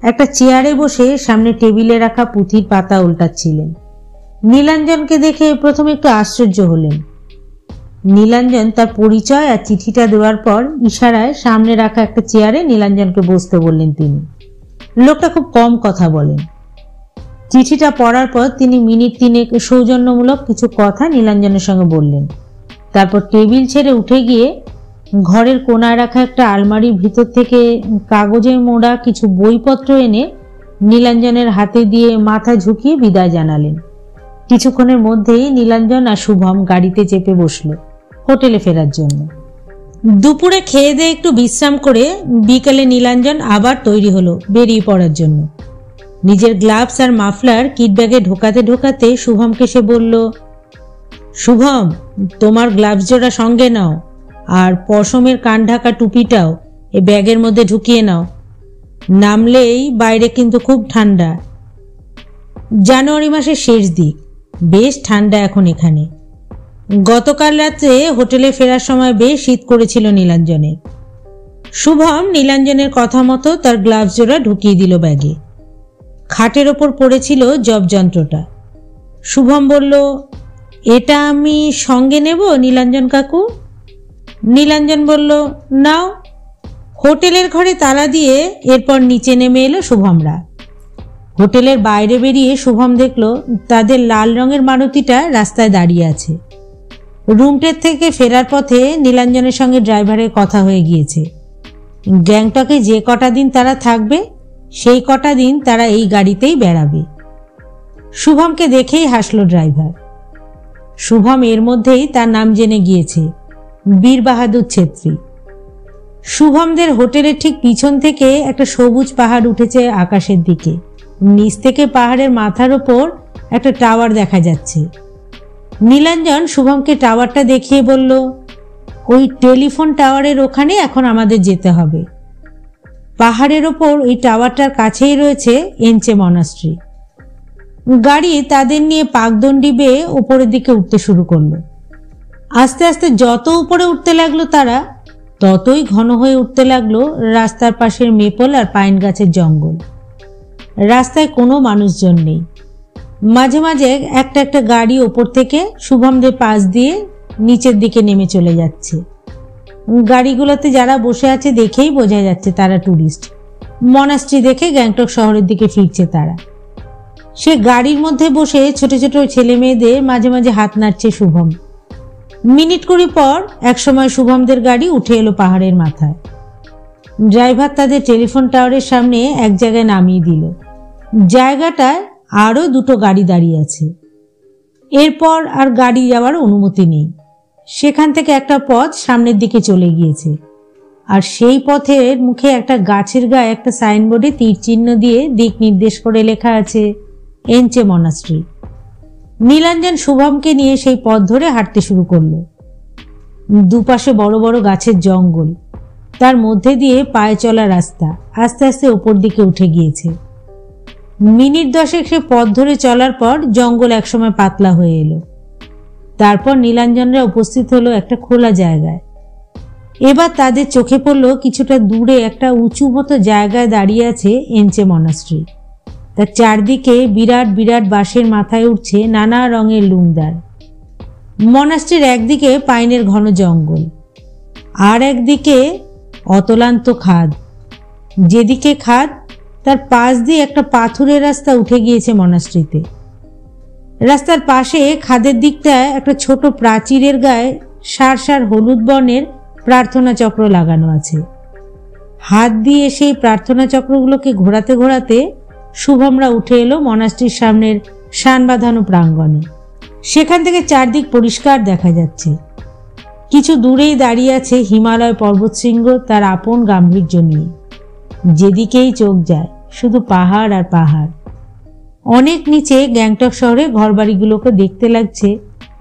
একটা চেয়ারে বসে সামনে টেবিলে রাখা পুঁথির পাতা উল্টাচ্ছিলেন। নীলাঞ্জনকে দেখে প্রথমে একটু আশ্চর্য হলেন। নীলাঞ্জন তার পরিচয় আর চিঠিটা দেওয়ার পর ইশারায় সামনে রাখা একটা চেয়ারে নীলাঞ্জনকে বসতে বললেন তিনি। লোকটা খুব কম কথা বলেন। চিঠিটা পড়ার পর তিনি মিনিট 3 সৌজন্যমূলক কিছু কথা নীলাঞ্জনের সঙ্গে বললেন। তারপর টেবিল ছেড়ে উঠে গিয়ে ঘরের কোনায় রাখা একটা আলমারির ভিতর থেকে কাগজে মোড়া কিছু বইপত্র এনে নীলাঞ্জনের হাতে দিয়ে মাথা ঝুঁকিয়ে বিদায় জানালেন। কিছুক্ষণের মধ্যেই নীলাঞ্জন আর শুভম গাড়িতে চেপে বসলো হোটেলে ফেরার জন্য। দুপুরে খেয়ে দিয়ে একটু বিশ্রাম করে বিকালে নীলাঞ্জন আবার তৈরি হলো বেরিয়ে পড়ার জন্য। নিজের গ্লাভস আর মাফলার কিট ব্যাগে ঢোকাতে ঢোকাতে শুভমকে সে বলল, শুভম, তোমার গ্লাভস জোড়া সঙ্গে নাও, আর পশমের কান ঢাকা টুপিটাও এ ব্যাগের মধ্যে ঢুকিয়ে নাও। নামলেই বাইরে কিন্তু খুব ঠান্ডা। জানুয়ারি মাসের শেষ দিক, বেশ ঠান্ডা এখন এখানে। গতকাল রাত্রে হোটেলে ফেরার সময় বেশ শীত করেছিল নীলাঞ্জনের। শুভম নীলাঞ্জনের কথা মতো তার গ্লাভস জোড়া ঢুকিয়ে দিল ব্যাগে। খাটের ওপর পড়েছিল জব যন্ত্রটা। শুভম বলল, এটা আমি সঙ্গে নেব নীলাঞ্জন কাকু? নীলাঞ্জন বলল, নাও। হোটেলের ঘরে তালা দিয়ে এরপর নিচে নেমে এলো শুভমরা। হোটেলের বাইরে বেরিয়ে শুভম দেখল তাদের লাল রঙের মারুতিটা রাস্তায় দাঁড়িয়ে আছে। রুমটের থেকে ফেরার পথে নীলাঞ্জনের সঙ্গে ড্রাইভারের কথা হয়ে গিয়েছে। গ্যাংটকে যে কটা দিন তারা থাকবে সেই কটা দিন তারা এই গাড়িতেই বেড়াবে। শুভমকে দেখেই হাসলো ড্রাইভার। শুভম এর মধ্যেই তার নাম জেনে গিয়েছে, বীর বাহাদুর ছেত্রী। শুভমদের হোটেলের ঠিক পিছন থেকে একটা সবুজ পাহাড় উঠেছে আকাশের দিকে। নিচ থেকে পাহাড়ের মাথার ওপর একটা টাওয়ার দেখা যাচ্ছে। নীলাঞ্জন শুভমকে টাওয়ারটা দেখিয়ে বলল, ওই টেলিফোন টাওয়ারের ওখানে এখন আমাদের যেতে হবে। পাহাড়ের ওপর ওই টাওয়ারটার কাছেই রয়েছে এনচে মনাস্ট্রি। গাড়ি তাদের নিয়ে পাকদণ্ডি বেয়ে উপরের দিকে উঠতে শুরু করলো। আস্তে আস্তে যত উপরে উঠতে লাগলো তারা, ততই ঘন হয়ে উঠতে লাগলো রাস্তার পাশের মেপল আর পাইন গাছের জঙ্গল। রাস্তায় কোনো মানুষজন নেই। মাঝে মাঝে একটা একটা গাড়ি ওপর থেকে শুভমদের পাশ দিয়ে নিচের দিকে নেমে চলে যাচ্ছে। গাড়িগুলোতে যারা বসে আছে দেখেই বোঝা যাচ্ছে তারা ট্যুরিস্ট। মনাস্ট্রি দেখে গ্যাংটক শহরের দিকে ফিরছে তারা। সে গাড়ির মধ্যে বসে ছোট ছোট ছেলে মেয়েদের মাঝে মাঝে হাত নাড়ছে শুভম। মিনিট 20 পর একসময় শুভমদের গাড়ি উঠে এলো পাহাড়ের মাথায়। ড্রাইভার তাদের টেলিফোন টাওয়ারের সামনে এক জায়গায় নামিয়ে দিল। জায়গাটায় আরও 2টো গাড়ি দাঁড়িয়ে আছে। এরপর আর গাড়ি যাওয়ার অনুমতি নেই। সেখান থেকে একটা পথ সামনের দিকে চলে গিয়েছে, আর সেই পথের মুখে একটা গাছের গায়ে একটা সাইনবোর্ডে তীর চিহ্ন দিয়ে দিক নির্দেশ করে লেখা আছে এনচে মনাস্ট্রি। নীলাঞ্জন শুভমকে নিয়ে সেই পথ ধরে হাঁটতে শুরু করলো। দুপাশে বড় বড় গাছের জঙ্গল, তার মধ্যে দিয়ে পায়ে চলা রাস্তা আস্তে আস্তে উপর দিকে উঠে গিয়েছে। মিনিট 10 সে পথ ধরে চলার পর জঙ্গল একসময় পাতলা হয়ে এলো। তারপর নীলাঞ্জনরা উপস্থিত হলো একটা খোলা জায়গায়। এবার তাদের চোখে পড়ল কিছুটা দূরে একটা উঁচু মতো জায়গায় দাঁড়িয়ে আছে এনচে মনাস্ট্রি। তার চারদিকে বিরাট বিরাট বাঁশের মাথায় উঠছে নানা রঙের লুমদার। মনাস্ট্রির একদিকে পাইনের ঘন জঙ্গল, আর একদিকে অতলান্ত খাদ। যেদিকে খাদ তার পাশ দিয়ে একটা পাথুরের রাস্তা উঠে গিয়েছে মনাস্ট্রিতে। রাস্তার পাশে খাদের দিকটায় একটা ছোট প্রাচীরের গায়ে সার সার হলুদ বর্ণের প্রার্থনা চক্র লাগানো আছে। হাত দিয়ে সেই প্রার্থনা চক্রগুলোকে ঘোরাতে ঘোরাতে শুভমরা উঠে এলো মনাস্ট্রির সামনের শান বাঁধানো প্রাঙ্গণে। সেখান থেকে চারদিক পরিষ্কার দেখা যাচ্ছে। কিছু দূরেই দাঁড়িয়ে আছে হিমালয় পর্বতশৃঙ্গ তার আপন গাম্ভীর্য নিয়ে। যেদিকেই চোখ যায় শুধু পাহাড় আর পাহাড়। অনেক নিচে গ্যাংটক শহরে ঘরবাড়িগুলোকে দেখতে লাগছে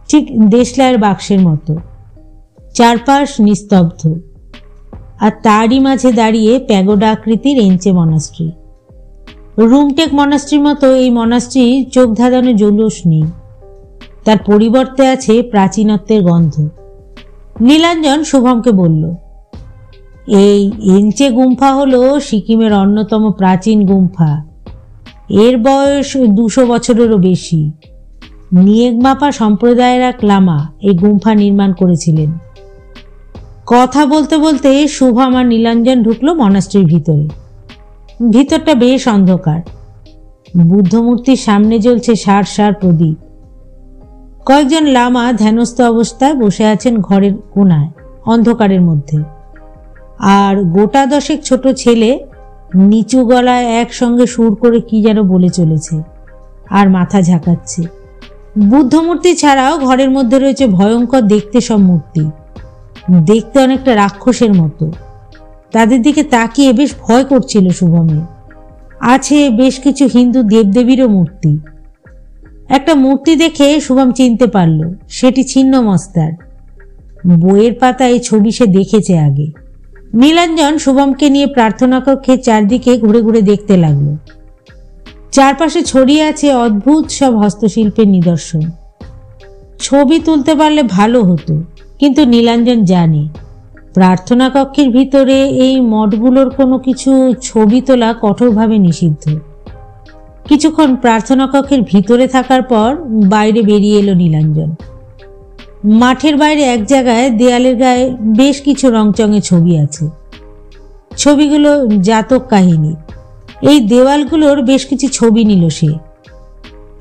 ঠিক দেশলাইয়ের বাক্সের মতো। চারপাশ নিস্তব্ধ, আর তারই মাঝে দাঁড়িয়ে প্যাগোডা আকৃতির এনচে মনাস্ট্রি। রুমটেক মনাস্ট্রির মতো এই মনাস্ট্রির চোখ ধাঁধানো জৌলুস নেই, তার পরিবর্তে আছে প্রাচীনত্বের গন্ধ। নীলাঞ্জন শুভমকে বলল, এই এনচে গুম্ফা হলো সিকিমের অন্যতম প্রাচীন গুম্ফা। এর বয়স 200 বছরেরও বেশি। নিয়েগমাপা সম্প্রদায়ের এক লামা এই গুম্ফা নির্মাণ করেছিলেন। কথা বলতে বলতে শুভম আর নীলাঞ্জন ঢুকলো মনাস্ট্রির ভিতরে। ভিতরটা বেশ অন্ধকার। বুদ্ধমূর্তির সামনে জ্বলছে সার সার প্রদীপ। কয়েকজন লামা ধ্যানস্থ অবস্থায় বসে আছেন ঘরের কোনায় অন্ধকারের মধ্যে, আর গোটা 10 ছোট ছেলে নিচু গলায় একসঙ্গে সুর করে কি যেন বলে চলেছে আর মাথা ঝাঁকাচ্ছে। বুদ্ধমূর্তি ছাড়াও ঘরের মধ্যে রয়েছে ভয়ঙ্কর দেখতে সব মূর্তি, দেখতে অনেকটা রাক্ষসের মতো। তাদের দিকে তাকিয়ে বেশ ভয় করছিল শুভমের। আছে বেশ কিছু হিন্দু দেবদেবীরও মূর্তি। একটা মূর্তি দেখে শুভম চিনতে পারল সেটি ছিন্নমস্তার। বইয়ের পাতায় ছবি সে দেখেছে আগে। নীলাঞ্জন শুভমকে নিয়ে প্রার্থনা কক্ষের চারদিকে ঘুরে ঘুরে দেখতে লাগলো। চারপাশে ছড়িয়ে আছে অদ্ভুত সব হস্তশিল্পের নিদর্শন। ছবি তুলতে পারলে ভালো হতো, কিন্তু নীলাঞ্জন জানে প্রার্থনা কক্ষের ভিতরে এই মঠগুলোর কোনো কিছু ছবি তোলা কঠোরভাবে নিষিদ্ধ। কিছুক্ষণ প্রার্থনা কক্ষের ভিতরে থাকার পর বাইরে বেরিয়ে এলো নীলাঞ্জন। মাঠের বাইরে এক জায়গায় দেয়ালের গায়ে বেশ কিছু রংচঙে ছবি আছে। ছবিগুলো জাতক কাহিনী। এই দেওয়ালগুলোর বেশ কিছু ছবি নিল সে।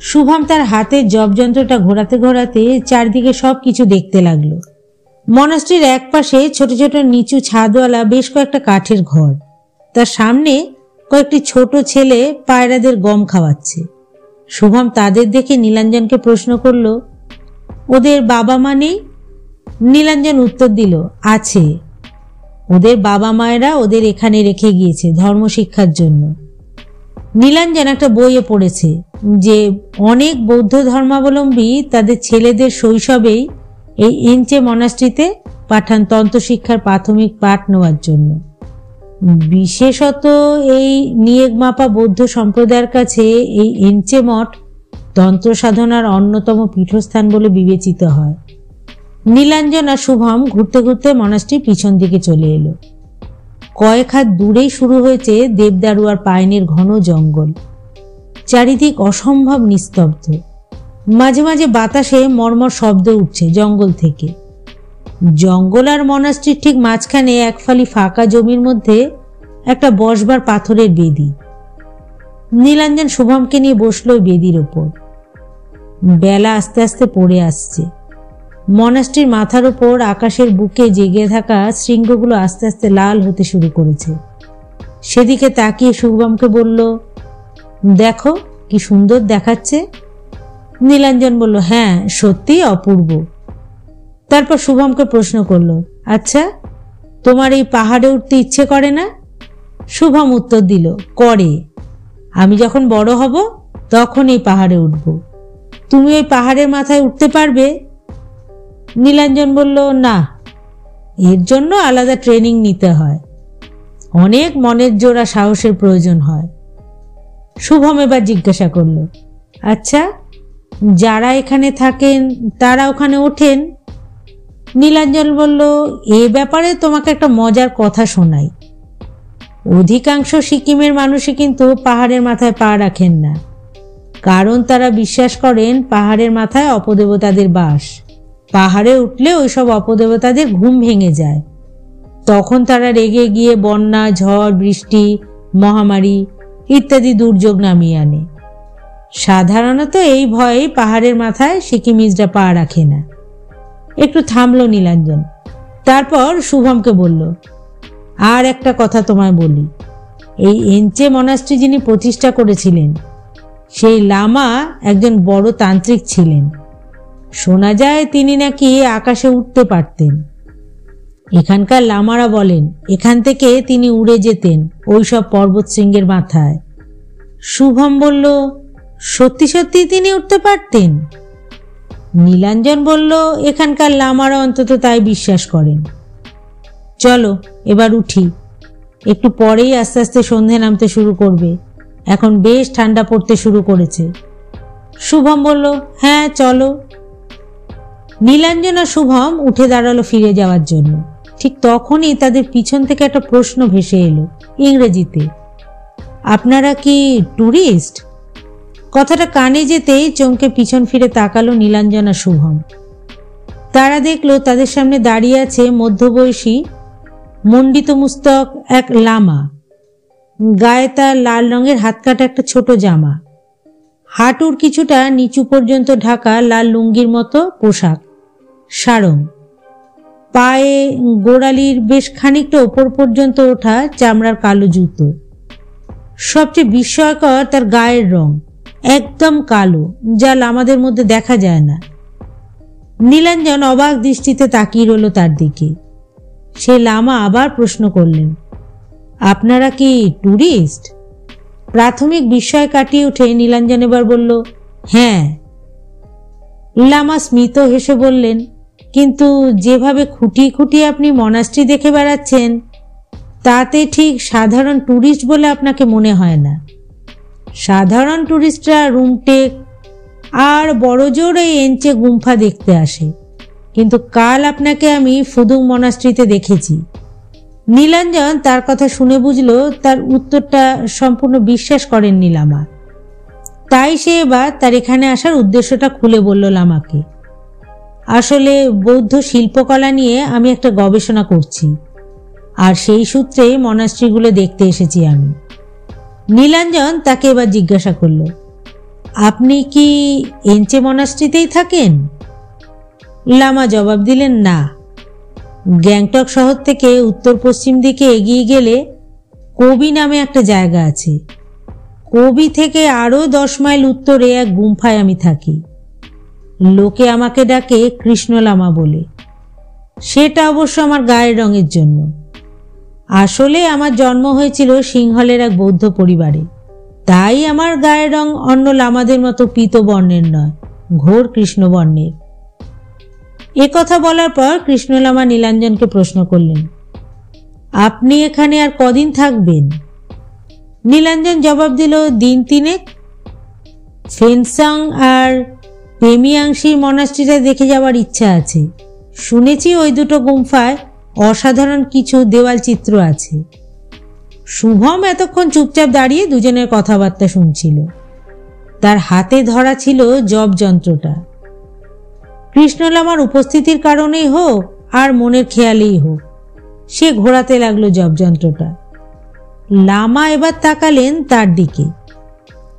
শুভম তার হাতের জবযন্ত্রটা ঘোরাতে ঘোরাতে চারদিকে সব কিছু দেখতে লাগলো। মনাস্ট্রির এক পাশে ছোট ছোট নিচু ছাদওয়ালা বেশ কয়েকটা কাঠের ঘর, তার সামনে কয়েকটি ছোট ছেলে পায়রাদের গম খাওয়াচ্ছে। শুভম তাদের দেখে নীলাঞ্জনকে প্রশ্ন করল, ওদের বাবা মা নেই? নীলাঞ্জন উত্তর দিল, আছে। ওদের বাবা মায়েরা ওদের এখানে রেখে গিয়েছে ধর্মশিক্ষার জন্য। নীলাঞ্জন একটা বইয়ে পড়েছে যে অনেক বৌদ্ধ ধর্মাবলম্বী তাদের ছেলেদের শৈশবেই এই এনচে মনাস্ট্রিতে পাঠান তন্ত্রশিক্ষার প্রাথমিক পাঠ নেওয়ার জন্য। বিশেষত এই নিয়েগমাপা বৌদ্ধ সম্প্রদায়ের কাছে এই এনচে মঠ তন্ত্র সাধনার অন্যতম পীঠস্থান বলে বিবেচিত হয়। নীলাঞ্জন আর শুভম ঘুরতে ঘুরতে মনাস্ট্রির পিছন দিকে চলে এলো। কয়েক হাত দূরেই শুরু হয়েছে দেবদারু আর পাইনের ঘন জঙ্গল। চারিদিক অসম্ভব নিস্তব্ধ। মাঝে মাঝে বাতাসে মর্মর শব্দ উঠছে জঙ্গল থেকে। জঙ্গল আর মনাস্ট্রির ঠিক মাঝখানে এক ফালি ফাঁকা জমির মধ্যে একটা বসবার পাথরের বেদি। নীলাঞ্জন শুভমকে নিয়ে বসলো ওই বেদির ওপর। বেলা আস্তে আস্তে পড়ে আসছে। মনাস্ট্রির মাথার ওপর আকাশের বুকে জেগে থাকা শৃঙ্গগুলো আস্তে আস্তে লাল হতে শুরু করেছে। সেদিকে তাকিয়ে শুভমকে বলল, দেখো কি সুন্দর দেখাচ্ছে। নীলাঞ্জন বলল, হ্যাঁ সত্যি অপূর্ব। তারপর শুভমকে প্রশ্ন করলো, আচ্ছা তোমার এই পাহাড়ে উঠতে ইচ্ছে করে না? শুভম উত্তর দিল, করে। আমি যখন বড় হব তখন এই পাহাড়ে উঠব। তুমি ওই পাহাড়ের মাথায় উঠতে পারবে? নীলাঞ্জন বলল, না, এর জন্য আলাদা ট্রেনিং নিতে হয়, অনেক মনের জোড়া সাহসের প্রয়োজন হয়। শুভম এবার জিজ্ঞাসা করল, আচ্ছা যারা এখানে থাকেন তারা ওখানে ওঠেন? নীলাঞ্জন বলল, এ ব্যাপারে তোমাকে একটা মজার কথা শোনাই। অধিকাংশ সিকিমের মানুষই কিন্তু পাহাড়ের মাথায় পা রাখেন না, কারণ তারা বিশ্বাস করেন পাহাড়ের মাথায় অপদেবতাদের বাস। পাহাড়ে উঠলে ওইসব অপদেবতাদের ঘুম ভেঙে যায়। তখন তারা রেগে গিয়ে বন্যা, ঝড়, বৃষ্টি, মহামারী ইত্যাদি দুর্যোগ নামিয়ে আনে। সাধারণত এই ভয়ে পাহাড়ের মাথায় সিকিমিজরা পা রাখে না। একটু থামলো নীলাঞ্জন, তারপর শুভমকে বলল, আর একটা কথা তোমায় বলি। এই এনচে মনাস্ট্রি যিনি প্রতিষ্ঠা করেছিলেন সেই লামা একজন বড় তান্ত্রিক ছিলেন। শোনা যায় তিনি নাকি আকাশে উঠতে পারতেন। এখানকার লামারা বলেন এখান থেকে তিনি উড়ে যেতেন ওইসব পর্বত শৃঙ্গের মাথায়। শুভম বলল, সত্যি সত্যি তিনি উঠতে পারতেন? নীলাঞ্জন বলল, এখানকার লামারা অন্তত তাই বিশ্বাস করেন। চলো এবার উঠি, একটু পরেই আস্তে আস্তে সন্ধে নামতে শুরু করবে, এখন বেশ ঠান্ডা পড়তে শুরু করেছে। শুভম বলল, হ্যাঁ চলো। নীলাঞ্জন আর শুভম উঠে দাঁড়ালো ফিরে যাওয়ার জন্য। ঠিক তখনই তাদের পিছন থেকে একটা প্রশ্ন ভেসে এলো ইংরেজিতে, আপনারা কি ট্যুরিস্ট? কথাটা কানে যেতেই চমকে পিছন ফিরে তাকালো নীলাঞ্জন আর শুভম। তারা দেখলো তাদের সামনে দাঁড়িয়ে আছে মধ্যবয়সী মণ্ডিত মুস্তক এক লামা। গায়ে তার লাল রঙের হাতকাটা একটা ছোট জামা, হাঁটুর কিছুটা নিচু পর্যন্ত ঢাকা লাল লুঙ্গির মতো পোশাক, সারং, পায়ে গোড়ালির বেশ খানিকটা ওপর পর্যন্ত ওঠা চামড়ার কালো জুতো। সবচেয়ে বিস্ময়কর তার গায়ের রং, একদম কালো, যা লামাদের মধ্যে দেখা যায় না। নীলাঞ্জন অবাক দৃষ্টিতে তাকিয়ে রইল তার দিকে। সে লামা আবার প্রশ্ন করলেন, আপনারা কি ট্যুরিস্ট? প্রাথমিক বিস্ময় কাটিয়ে উঠে নীলাঞ্জন এবার বলল, হ্যাঁ। লামা স্মিত হেসে বললেন, কিন্তু যেভাবে খুঁটিয়ে খুঁটিয়ে আপনি মনাস্ট্রি দেখে বেড়াচ্ছেন তাতে ঠিক সাধারণ ট্যুরিস্ট বলে আপনাকে মনে হয় না। সাধারণ ট্যুরিস্টরা রুমটেক, আর বড় জোর এই এনচে গুম্ফা দেখতে আসে, কিন্তু কাল আপনাকে আমি ফুদুং মনাস্ট্রিতে দেখেছি। নীলাঞ্জন তার কথা শুনে বুঝল তার উত্তরটা সম্পূর্ণ বিশ্বাস করেননি লামা। তাই সে এবার তার এখানে আসার উদ্দেশ্যটা খুলে বলল লামাকে। আসলে বৌদ্ধ শিল্পকলা নিয়ে আমি একটা গবেষণা করছি, আর সেই সূত্রে মনাস্ট্রিগুলো দেখতে এসেছি আমি। নীলাঞ্জন তাকে এবার জিজ্ঞাসা করল, আপনি কি এনচে মনাস্ট্রিতেই থাকেন? লামা জবাব দিলেন, না। গ্যাংটক শহর থেকে উত্তর পশ্চিম দিকে এগিয়ে গেলে কবি নামে একটা জায়গা আছে। কবি থেকে আরও 10 মাইল উত্তরে এক গুম্ফায় আমি থাকি। লোকে আমাকে ডাকে কৃষ্ণ লামা বলে। সেটা অবশ্য আমার গায়ের রঙের জন্য। আসলে আমার জন্ম হয়েছিল সিংহলের এক বৌদ্ধ পরিবারে, তাই আমার গায়ের রং অন্য লামাদের মতো পীত বর্ণের নয়, ঘোর কৃষ্ণ বর্ণের। কথা বলার পর কৃষ্ণ লামা নীলাঞ্জনকে প্রশ্ন করলেন, আপনি এখানে আর কদিন থাকবেন? নীলাঞ্জন জবাব দিল, দিন 3 ফেনসাং আর পেমিয়াংশি মনাস্ট্রিটা দেখে যাওয়ার ইচ্ছা আছে। শুনেছি ওই দুটো গুম্ফায় অসাধারণ কিছু দেওয়াল চিত্র আছে। শুভম এতক্ষণ চুপচাপ দাঁড়িয়ে দুজনের কথাবার্তা শুনছিল। তার হাতে ধরা ছিল জপ যন্ত্রটা। কৃষ্ণলামার উপস্থিতির কারণেই হোক আর মনের খেয়ালেই হোক, সে ঘোরাতে লাগলো জপ যন্ত্রটা। লামা এবার তাকালেন তার দিকে।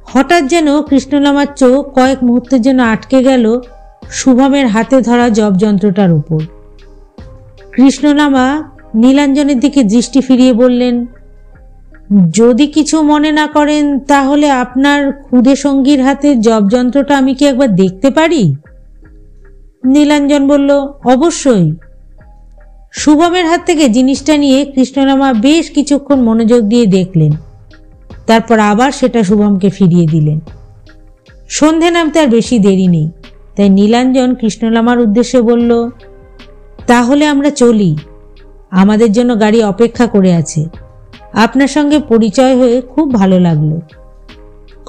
হঠাৎ যেন কৃষ্ণলামার চোখ কয়েক মুহূর্তের জন্য আটকে গেল শুভমের হাতে ধরা জপ যন্ত্রটার উপর। কৃষ্ণলামা নীলাঞ্জনের দিকে দৃষ্টি ফিরিয়ে বললেন, যদি কিছু মনে না করেন তাহলে আপনার ক্ষুদে সঙ্গীর হাতে জপ যন্ত্রটা আমি কি একবার দেখতে পারি? নীলাঞ্জন বলল, অবশ্যই। শুভমের হাত থেকে জিনিসটা নিয়ে কৃষ্ণলামা বেশ কিছুক্ষণ মনোযোগ দিয়ে দেখলেন, তারপর আবার সেটা শুভমকে ফিরিয়ে দিলেন। সন্ধে নামতে আর বেশি দেরি নেই, তাই নীলাঞ্জন কৃষ্ণলামার উদ্দেশ্যে বলল, তাহলে আমরা চলি, আমাদের জন্য গাড়ি অপেক্ষা করে আছে। আপনার সঙ্গে পরিচয় হয়ে খুব ভালো লাগলো।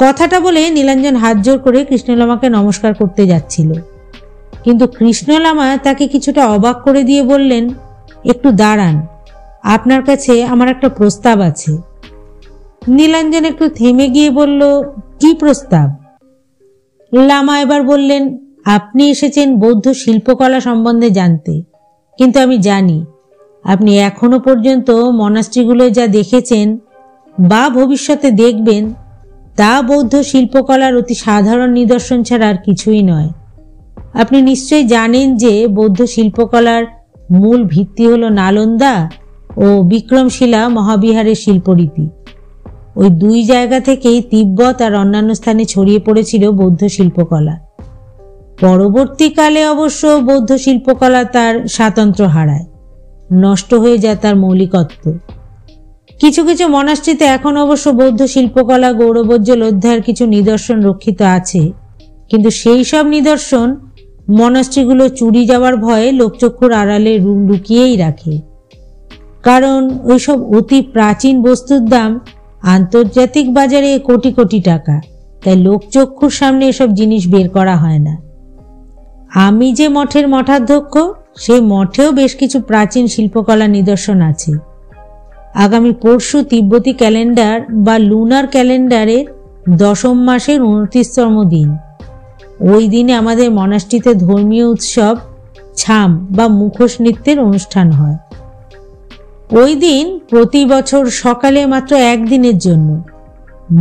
কথাটা বলে নীলাঞ্জন হাত জোর করে কৃষ্ণলামাকে নমস্কার করতে যাচ্ছিল, কিন্তু কৃষ্ণলামা তাকে কিছুটা অবাক করে দিয়ে বললেন, একটু দাঁড়ান, আপনার কাছে আমার একটা প্রস্তাব আছে। নীলাঞ্জন একটু থেমে গিয়ে বলল, কি প্রস্তাব? লামা এবার বললেন, আপনি এসেছেন বৌদ্ধ শিল্পকলা সম্বন্ধে জানতে, কিন্তু আমি জানি আপনি এখনো পর্যন্ত মনাস্ট্রিগুলো যা দেখেছেন বা ভবিষ্যতে দেখবেন তা বৌদ্ধ শিল্পকলার অতি সাধারণ নিদর্শন ছাড়া আর কিছুই নয়। আপনি নিশ্চয়ই জানেন যে বৌদ্ধ শিল্পকলার মূল ভিত্তি হলো নালন্দা ও বিক্রমশিলা মহাবিহারের শিল্পরীতি। ওই 2 জায়গা থেকেই তিব্বত আর অন্যান্য স্থানে ছড়িয়ে পড়েছিল বৌদ্ধ শিল্পকলা। পরবর্তীকালে অবশ্য বৌদ্ধ শিল্পকলা তার স্বাতন্ত্র্য হারায়, নষ্ট হয়ে যায় তার মৌলিকত্ব। কিছু কিছু মনাস্ট্রিতে এখন অবশ্য বৌদ্ধ শিল্পকলা গৌরবোজ্জ্বল অধ্যায়ের কিছু নিদর্শন রক্ষিত আছে, কিন্তু সেই সব নিদর্শন মনাস্ট্রিগুলো চুরি যাওয়ার ভয়ে লোকচক্ষুর আড়ালে লুকিয়েই রাখে, কারণ ওইসব অতি প্রাচীন বস্তুর দাম আন্তর্জাতিক বাজারে কোটি কোটি টাকা, তাই লোকচক্ষুর সামনে এসব জিনিস বের করা হয় না। আমি যে মঠের মঠাধ্যক্ষ, সেই মঠেও বেশ কিছু প্রাচীন শিল্পকলা নিদর্শন আছে। আগামী পরশু তিব্বতী ক্যালেন্ডার বা লুনার ক্যালেন্ডারের 10ম মাসের 29তম দিন। ওই দিনে আমাদের মনাস্ট্রিতে ধর্মীয় উৎসব ছাম বা মুখোশ নৃত্যের অনুষ্ঠান হয়। ওই দিন প্রতি বছর সকালে মাত্র 1 দিনের জন্য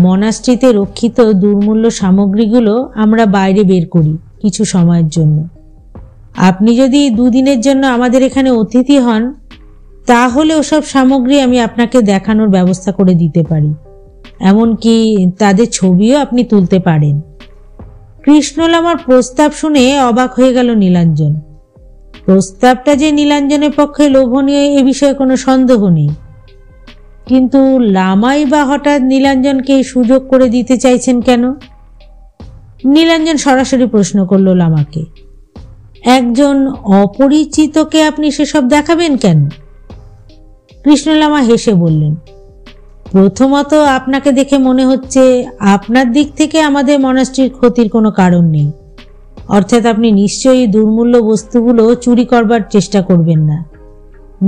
মনাস্ট্রিতে রক্ষিত দুর্মূল্য সামগ্রীগুলো আমরা বাইরে বের করি কিছু সময়ের জন্য। আপনি যদি 2 দিনের জন্য আমাদের এখানে অতিথি হন, তাহলে ওসব সামগ্রী আমি আপনাকে দেখানোর ব্যবস্থা করে দিতে পারি, এমনকি তাদের ছবিও আপনি তুলতে পারেন। কৃষ্ণলামার প্রস্তাব শুনে অবাক হয়ে গেল নীলাঞ্জন। প্রস্তাবটা যে নীলাঞ্জনের পক্ষে লোভনীয় এ বিষয়ে কোনো সন্দেহ নেই, কিন্তু লামাই বা হঠাৎ নীলাঞ্জনকে সুযোগ করে দিতে চাইছেন কেন? নীলাঞ্জন সরাসরি প্রশ্ন করল লামাকে, একজন অপরিচিতকে আপনি সেসব দেখাবেন কেন? কৃষ্ণলামা হেসে বললেন, প্রথমত আপনাকে দেখে মনে হচ্ছে আপনার দিক থেকে আমাদের মনাস্ট্রির ক্ষতির কোনো কারণ নেই, অর্থাৎ আপনি নিশ্চয়ই দুর্মূল্য বস্তুগুলো চুরি করবার চেষ্টা করবেন না।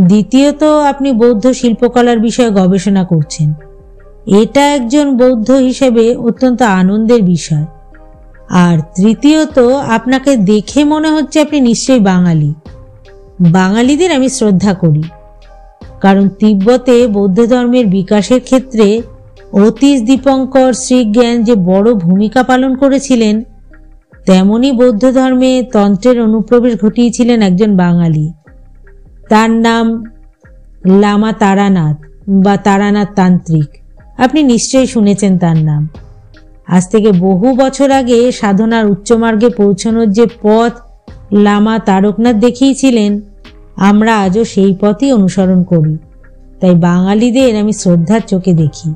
দ্বিতীয়ত আপনি বৌদ্ধ শিল্পকলার বিষয়ে গবেষণা করছেন, এটা একজন বৌদ্ধ হিসেবে অত্যন্ত আনন্দের বিষয়। আর তৃতীয়ত আপনাকে দেখে মনে হচ্ছে আপনি নিশ্চয়ই বাঙালি। বাঙালিদের আমি শ্রদ্ধা করি, কারণ তিব্বতে বৌদ্ধ ধর্মের বিকাশের ক্ষেত্রে অতীশ দীপঙ্কর শ্রীজ্ঞান যে বড় ভূমিকা পালন করেছিলেন, তেমনি বৌদ্ধ ধর্মে তন্ত্রের অনুপ্রবেশ ঘটিয়েছিলেন একজন বাঙালি। তার নাম লামা তারানাথ বা তারানাথ তান্ত্রিক। আপনি নিশ্চয়ই শুনেছেন তার নাম। আজ থেকে বহু বছর আগে সাধনার উচ্চমার্গে পৌঁছানোর যে পথ লামা তারকনাথ দেখিয়েছিলেন, আমরা আজও সেই পথই অনুসরণ করি। তাই বাঙালিদের আমি শ্রদ্ধার চোখে দেখি।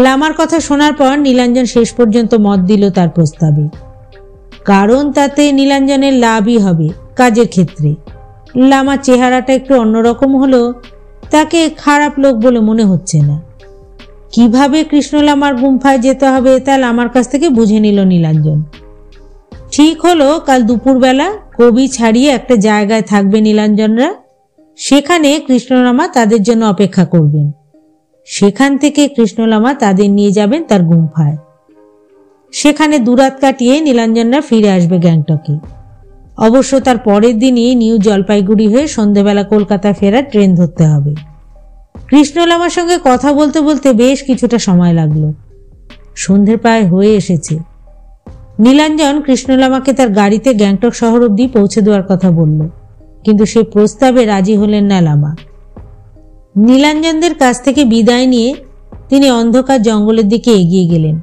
লামার কথা শোনার পর নীলাঞ্জন শেষ পর্যন্ত মত দিল তার প্রস্তাবে, কারণ তাতে নীলাঞ্জনের লাভই হবে কাজের ক্ষেত্রে। লামার চেহারাটা একটু অন্যরকম হলো, তাকে খারাপ লোক বলে মনে হচ্ছে না। কিভাবে কৃষ্ণলামার গুম্ফায় যেতে হবে তা লামার কাছ থেকে বুঝে নিল নীলাঞ্জন। ঠিক হলো, কাল দুপুরবেলা কবি ছাড়িয়ে একটা জায়গায় থাকবে নীলাঞ্জনরা, সেখানে কৃষ্ণলামা তাদের জন্য অপেক্ষা করবেন। সেখান থেকে কৃষ্ণলামা তাদের নিয়ে যাবেন তার গুম্ফায়। সেখানে দুরাত কাটিয়ে নীলাঞ্জনরা ফিরে আসবে গ্যাংটকে। অবশ্য তার পরের দিনই নিউ জলপাইগুড়ি হয়ে সন্ধেবেলা কলকাতা ফেরার ট্রেন ধরতে হবে। কৃষ্ণলামার সঙ্গে কথা বলতে বলতে বেশ কিছুটা সময় লাগলো। সন্ধে প্রায় হয়ে এসেছে। নীলাঞ্জন কৃষ্ণলামাকে তার গাড়িতে গ্যাংটক শহর অবধি পৌঁছে দেওয়ার কথা বলল, কিন্তু সে প্রস্তাবে রাজি হলেন না লামা। নীলাঞ্জনদের কাছ থেকে বিদায় নিয়ে তিনি অন্ধকার জঙ্গলের দিকে এগিয়ে গেলেন।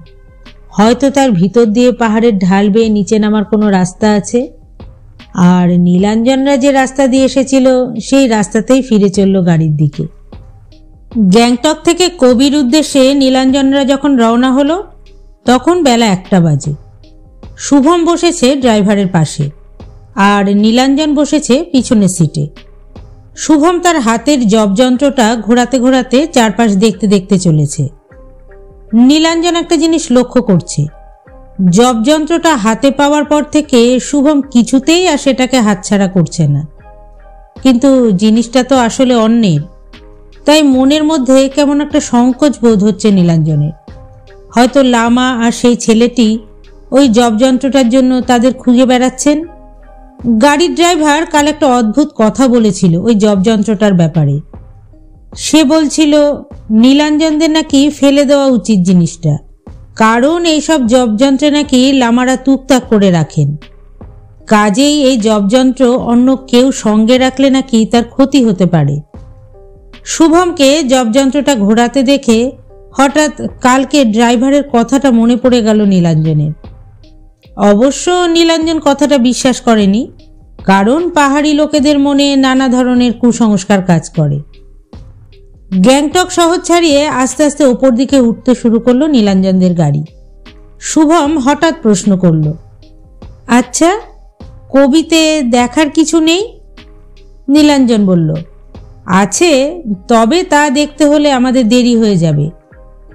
হয়তো তার ভিতর দিয়ে পাহাড়ের ঢাল বেয়ে নিচে নামার কোনো রাস্তা আছে, আর নীলাঞ্জনরা যে রাস্তা দিয়ে এসেছিল সেই রাস্তাতেই ফিরে চলল গাড়ির দিকে। গ্যাংটক থেকে কবির উদ্দেশ্যে নীলাঞ্জনরা যখন রওনা হলো, তখন বেলা 1টা বাজে। শুভম বসেছে ড্রাইভারের পাশে, আর নীলাঞ্জন বসেছে পিছনের সিটে। শুভম তার হাতের জবযন্ত্রটা ঘোরাতে ঘোরাতে চারপাশ দেখতে দেখতে চলেছে। নীলাঞ্জন একটা জিনিস লক্ষ্য করছে, জবযন্ত্রটা হাতে পাওয়ার পর থেকে শুভম কিছুতেই আর সেটাকে হাতছাড়া করছে না। কিন্তু জিনিসটা তো আসলে অন্যের, তাই মনের মধ্যে কেমন একটা সংকোচ বোধ হচ্ছে নীলাঞ্জনের। হয়তো লামা আর সেই ছেলেটি ওই জবযন্ত্রটার জন্য তাদের খুঁজে বেড়াচ্ছেন। গাড়ির ড্রাইভার কাল একটা অদ্ভুত কথা বলেছিল ওই জবযন্ত্রটার ব্যাপারে। সে বলছিল নীলাঞ্জনদের নাকি ফেলে দেওয়া উচিত জিনিসটা, কারণ এইসব জবযন্ত্রে নাকি লামারা টুকটাক করে রাখেন। কাজেই এই জবযন্ত্র অন্য কেউ সঙ্গে রাখলে নাকি তার ক্ষতি হতে পারে। শুভমকে জবযন্ত্রটা ঘোরাতে দেখে হঠাৎ কালকে ড্রাইভারের কথাটা মনে পড়ে গেল নীলাঞ্জনের। অবশ্য নীলাঞ্জন কথাটা বিশ্বাস করেনি, কারণ পাহাড়ি লোকেদের মনে নানা ধরনের কুসংস্কার কাজ করে। গ্যাংটক শহর ছাড়িয়ে আস্তে আস্তে ওপর দিকে উঠতে শুরু করলো নীলাঞ্জনদের গাড়ি। শুভম হঠাৎ প্রশ্ন করল, আচ্ছা, কবিতে দেখার কিছু নেই? নীলাঞ্জন বলল, আছে, তবে তা দেখতে হলে আমাদের দেরি হয়ে যাবে,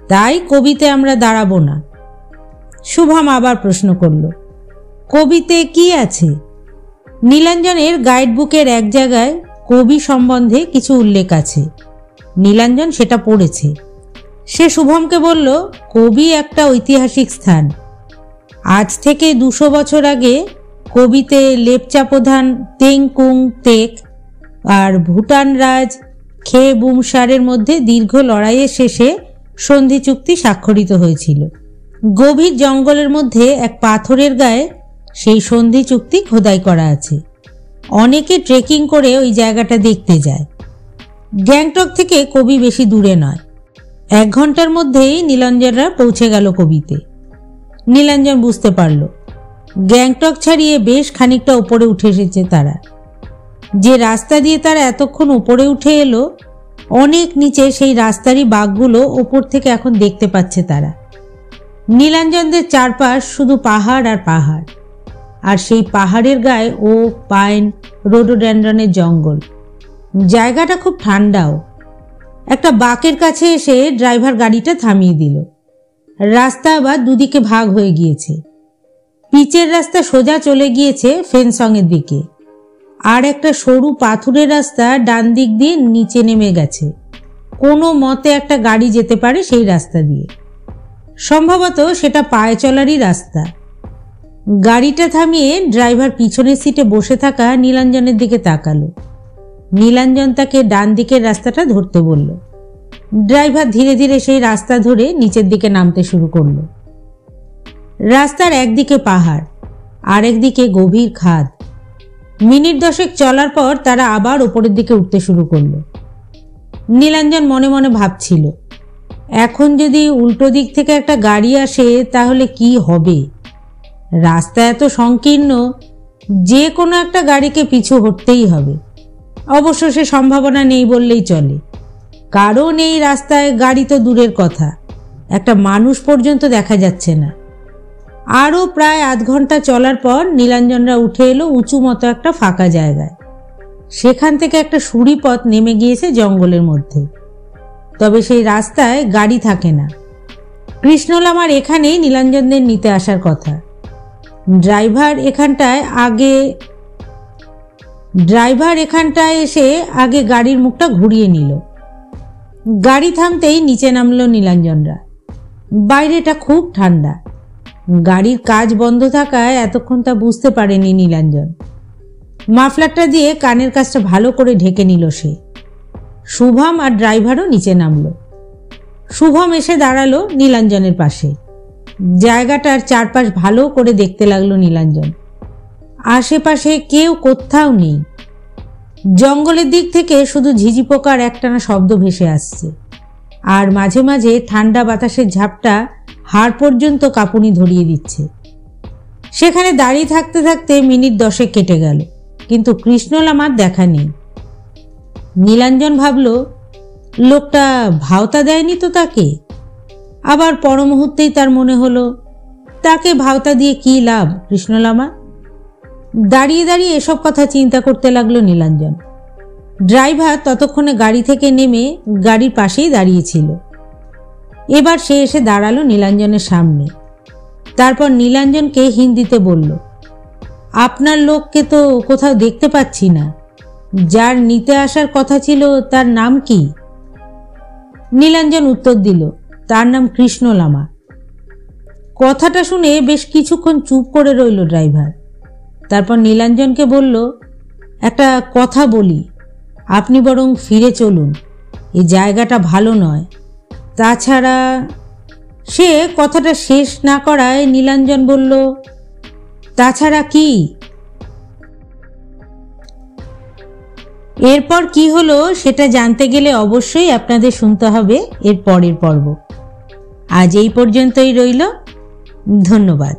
তাই কবিতে আমরা দাঁড়াবো না। শুভম আবার প্রশ্ন করল, কবিতে কি আছে? নীলাঞ্জনের গাইডবুকের এক জায়গায় কবি সম্বন্ধে কিছু উল্লেখ আছে। নীলাঞ্জন সেটা পড়েছে। সে শুভমকে বলল, কবি একটা ঐতিহাসিক স্থান। আজ থেকে 200 বছর আগে কবিতে লেপচা প্রধান তেংকুং তেক আর ভুটান রাজ খে বুমসারের মধ্যে দীর্ঘ লড়াইয়ের শেষে সন্ধি চুক্তি স্বাক্ষরিত হয়েছিল। গভীর জঙ্গলের মধ্যে এক পাথরের গায়ে সেই সন্ধি চুক্তি খোদাই করা আছে। অনেকে ট্রেকিং করে ওই জায়গাটা দেখতে যায়। গ্যাংটক থেকে কবি বেশি দূরে নয়। 1 ঘন্টার মধ্যেই নীলাঞ্জনরা পৌঁছে গেল কবিতে। নীলাঞ্জন বুঝতে পারল গ্যাংটক ছাড়িয়ে বেশ খানিকটা উপরে উঠে এসেছে তারা। যে রাস্তা দিয়ে তারা এতক্ষণ উপরে উঠে এলো, অনেক নিচে সেই রাস্তারই বাঁকগুলো ওপর থেকে এখন দেখতে পাচ্ছে তারা। নীলাঞ্জনদের চারপাশ শুধু পাহাড় আর পাহাড়, আর সেই পাহাড়ের গায়ে ওক, পাইন, রোডোডেনড্রনের জঙ্গল। জায়গাটা খুব ঠান্ডাও। একটা বাঁকের কাছে এসে ড্রাইভার গাড়িটা থামিয়ে দিল। রাস্তা আবার দুদিকে ভাগ হয়ে গিয়েছে। পিচের রাস্তা সোজা চলে গিয়েছে ফেনসংয়ের দিকে, আর একটা সরু পাথুরের রাস্তা ডান দিক দিয়ে নিচে নেমে গেছে। কোনো মতে একটা গাড়ি যেতে পারে সেই রাস্তা দিয়ে। সম্ভবত সেটা পায়ে চলারই রাস্তা। গাড়িটা থামিয়ে ড্রাইভার পিছনের সিটে বসে থাকা নীলাঞ্জনের দিকে তাকালো। নীলাঞ্জন তাকে ডান দিকের রাস্তাটা ধরতে বলল। ড্রাইভার ধীরে ধীরে সেই রাস্তা ধরে নিচের দিকে নামতে শুরু করলো। রাস্তার একদিকে পাহাড়, আরেকদিকে গভীর খাদ। মিনিট 10 চলার পর তারা আবার ওপরের দিকে উঠতে শুরু করলো। নীলাঞ্জন মনে মনে ভাবছিল, এখন যদি উল্টো দিক থেকে একটা গাড়ি আসে তাহলে কি হবে। রাস্তা এত সংকীর্ণ, যে কোনো একটা গাড়িকে পিছু হটতেই হবে। অবশ্য সে সম্ভাবনা নেই বললেই চলে, কারণ এই রাস্তায় গাড়ি তো দূরের কথা, একটা মানুষ পর্যন্ত দেখা যাচ্ছে না। আরও প্রায় আধ ঘন্টা চলার পর নীলাঞ্জনরা উঠে এলো উঁচু মতো একটা ফাঁকা জায়গায়। সেখান থেকে একটা সুড়ি পথ নেমে গিয়েছে জঙ্গলের মধ্যে। তবে সেই রাস্তায় গাড়ি থাকে না। কৃষ্ণলামার এখানেই নীলাঞ্জনদের নিতে আসার কথা। ড্রাইভার এখানটায় এসে আগে গাড়ির মুখটা ঘুরিয়ে নিল। গাড়ি থামতেই নিচে নামলো নীলাঞ্জনরা। বাইরেটা খুব ঠান্ডা। গাড়ির কাজ বন্ধ থাকায় এতক্ষণ তা বুঝতে পারেনি নীলাঞ্জন। মাফলারটা দিয়ে কানের কাজটা ভালো করে ঢেকে নিল সে। শুভম আর ড্রাইভারও নিচে নামলো। শুভম এসে দাঁড়ালো নীলাঞ্জনের পাশে। জায়গাটার চারপাশ ভালো করে দেখতে লাগলো নীলাঞ্জন। আশেপাশে কেউ কোথাও নেই। জঙ্গলের দিক থেকে শুধু ঝিঝি পোকার একটানা শব্দ ভেসে আসছে, আর মাঝে মাঝে ঠান্ডা বাতাসের ঝাপটা হাড় পর্যন্ত কাঁপুনি ধরিয়ে দিচ্ছে। সেখানে দাঁড়িয়ে থাকতে থাকতে মিনিট 10 কেটে গেল, কিন্তু কৃষ্ণলামার দেখা নেই। নীলাঞ্জন ভাবল, লোকটা ভাওতা দেয়নি তো তাকে। আবার পর মুহূর্তেই তার মনে হলো, তাকে ভাওতা দিয়ে কি লাভ কৃষ্ণলামা। দাঁড়িয়ে দাঁড়িয়ে এসব কথা চিন্তা করতে লাগলো নীলাঞ্জন। ড্রাইভার ততক্ষণে গাড়ি থেকে নেমে গাড়ির পাশেই দাঁড়িয়েছিল। এবার সে এসে দাঁড়ালো নীলাঞ্জনের সামনে। তারপর নীলাঞ্জনকে হিন্দিতে বলল, আপনার লোককে তো কোথাও দেখতে পাচ্ছি না। যার নিতে আসার কথা ছিল তার নাম কি? নীলাঞ্জন উত্তর দিল, তার নাম কৃষ্ণলামা। কথাটা শুনে বেশ কিছুক্ষণ চুপ করে রইল ড্রাইভার। তারপর নীলাঞ্জনকে বলল, একটা কথা বলি, আপনি বরং ফিরে চলুন, এই জায়গাটা ভালো নয়। তাছাড়া সে কথাটা শেষ না করায় নীলাঞ্জন বলল, তাছাড়া কি? এরপর কি হলো সেটা জানতে গেলে অবশ্যই আপনাদের শুনতে হবে এর পরের পর্ব। আজ এই পর্যন্তই রইল। ধন্যবাদ।